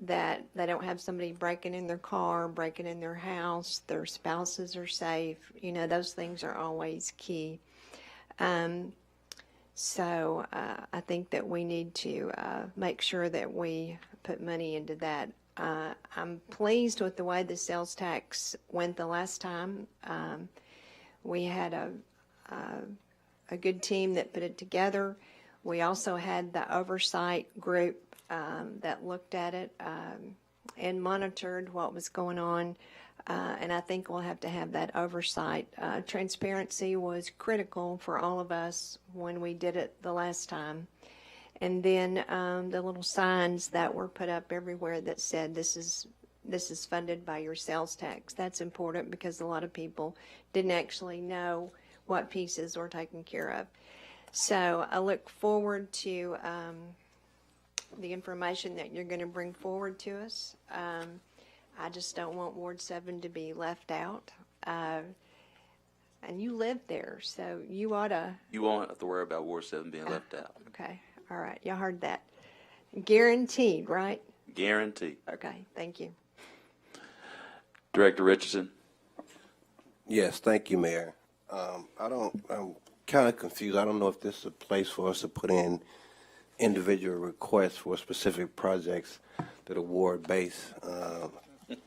That they don't have somebody breaking in their car, breaking in their house, their spouses are safe. You know, those things are always key. So I think that we need to make sure that we put money into that. I'm pleased with the way the sales tax went the last time. We had a good team that put it together. We also had the oversight group that looked at it and monitored what was going on. And I think we'll have to have that oversight. Transparency was critical for all of us when we did it the last time. And then the little signs that were put up everywhere that said this is funded by your sales tax. That's important because a lot of people didn't actually know what pieces were taken care of. So I look forward to the information that you're going to bring forward to us. I just don't want Ward 7 to be left out. And you live there, so you ought to. You won't have to worry about Ward 7 being left out. Okay, all right, y'all heard that. Guaranteed, right? Guaranteed. Okay, thank you. Director Richardson. Yes, thank you, Mayor. I'm kind of confused. I don't know if this is a place for us to put in individual requests for specific projects that are ward-based.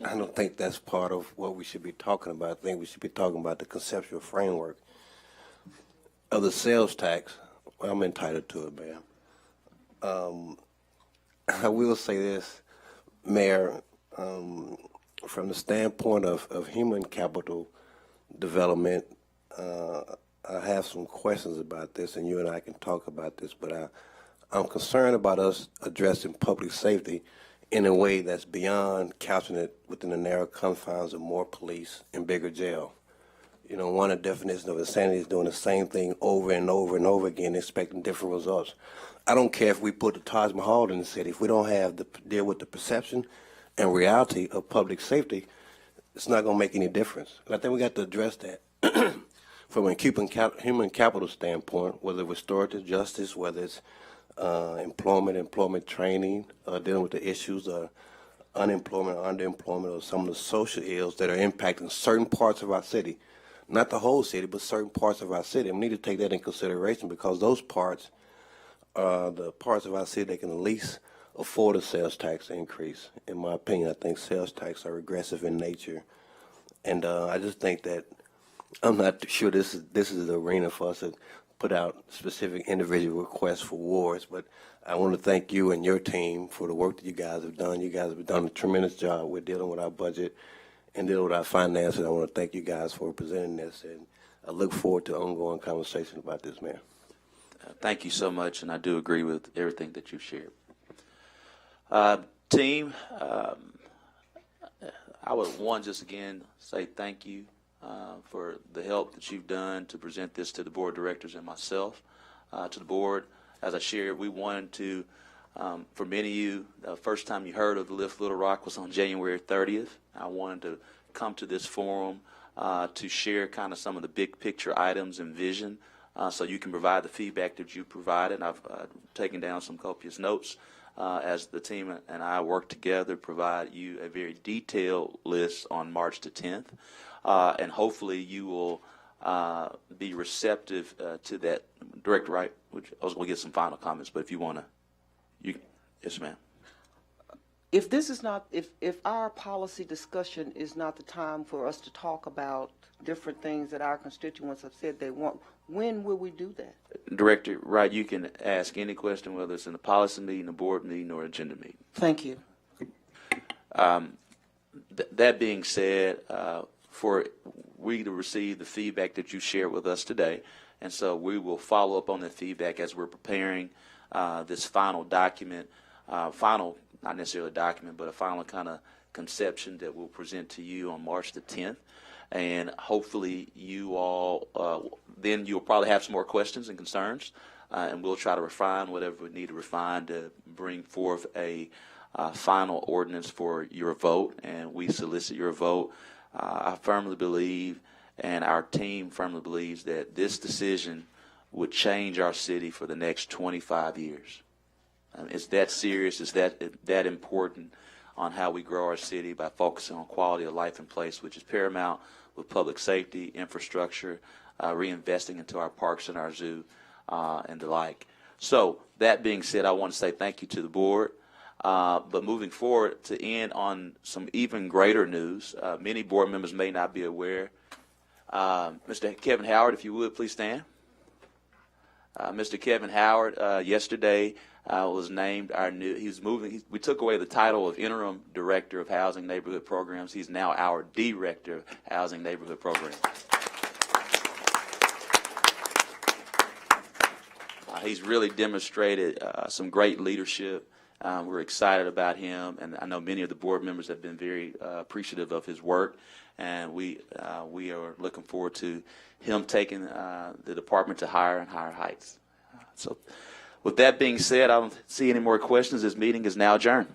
I don't think that's part of what we should be talking about. I think we should be talking about the conceptual framework of the sales tax. Well, I'm entitled to it, ma'am. I will say this, Mayor, from the standpoint of human capital development, I have some questions about this, and you and I can talk about this, but I'm concerned about us addressing public safety in a way that's beyond couching it within the narrow confines of more police and bigger jail. You know, one of the definitions of insanity is doing the same thing over and over and over again, expecting different results. I don't care if we put the Taj Mahal in the city. If we don't have to deal with the perception and reality of public safety, it's not going to make any difference. And I think we got to address that from a human capital standpoint, whether restorative justice, whether it's employment training, dealing with the issues of unemployment, underemployment, or some of the social ills that are impacting certain parts of our city. Not the whole city, but certain parts of our city. And we need to take that in consideration because those parts are the parts of our city that can at least afford a sales tax increase. In my opinion, I think sales tax are regressive in nature. And I just think that I'm not sure this is the arena for us to put out specific individual requests for wards, but I want to thank you and your team for the work that you guys have done. You guys have done a tremendous job with dealing with our budget and dealing with our finances. I want to thank you guys for presenting this, and I look forward to ongoing conversation about this, Mayor. Thank you so much, and I do agree with everything that you've shared. Team, I would, just again say thank you for the help that you've done to present this to the board of directors and myself. To the board, as I shared, we wanted to, for many of you, the first time you heard of the Lift Little Rock was on January 30th. I wanted to come to this forum to share kind of some of the big picture items and vision so you can provide the feedback that you provided. I've taken down some copious notes as the team and I work together, provide you a very detailed list on March the 10th. And hopefully you will be receptive to that. Director Wright, I was going to get some final comments, but if you want to, yes, ma'am. if this is not, if our policy discussion is not the time for us to talk about different things that our constituents have said they want, when will we do that? Director Wright, you can ask any question, whether it's in a policy meeting, a board meeting, or agenda meeting. Thank you. That being said, for we to receive the feedback that you shared with us today, and so we will follow up on the feedback as we're preparing this final document, final, not necessarily a document, but a final kind of conception that we'll present to you on March the 10th. And hopefully you all, then you'll probably have some more questions and concerns, and we'll try to refine whatever we need to refine to bring forth a final ordinance for your vote, and we solicit your vote. I firmly believe, and our team firmly believes, that this decision would change our city for the next 25 years. It's that serious, it's that important on how we grow our city by focusing on quality of life and place, which is paramount with public safety, infrastructure, reinvesting into our parks and our zoo, and the like. So that being said, I want to say thank you to the board. But moving forward, to end on some even greater news, many board members may not be aware. Mr. Kevin Howard, if you would, please stand. Mr. Kevin Howard, yesterday was named our new, we took away the title of Interim Director of Housing Neighborhood Programs. He's now our Director of Housing Neighborhood Programs. He's really demonstrated some great leadership. We're excited about him, and I know many of the board members have been very appreciative of his work, and we are looking forward to him taking the department to higher and higher heights. So with that being said, I don't see any more questions. This meeting is now adjourned.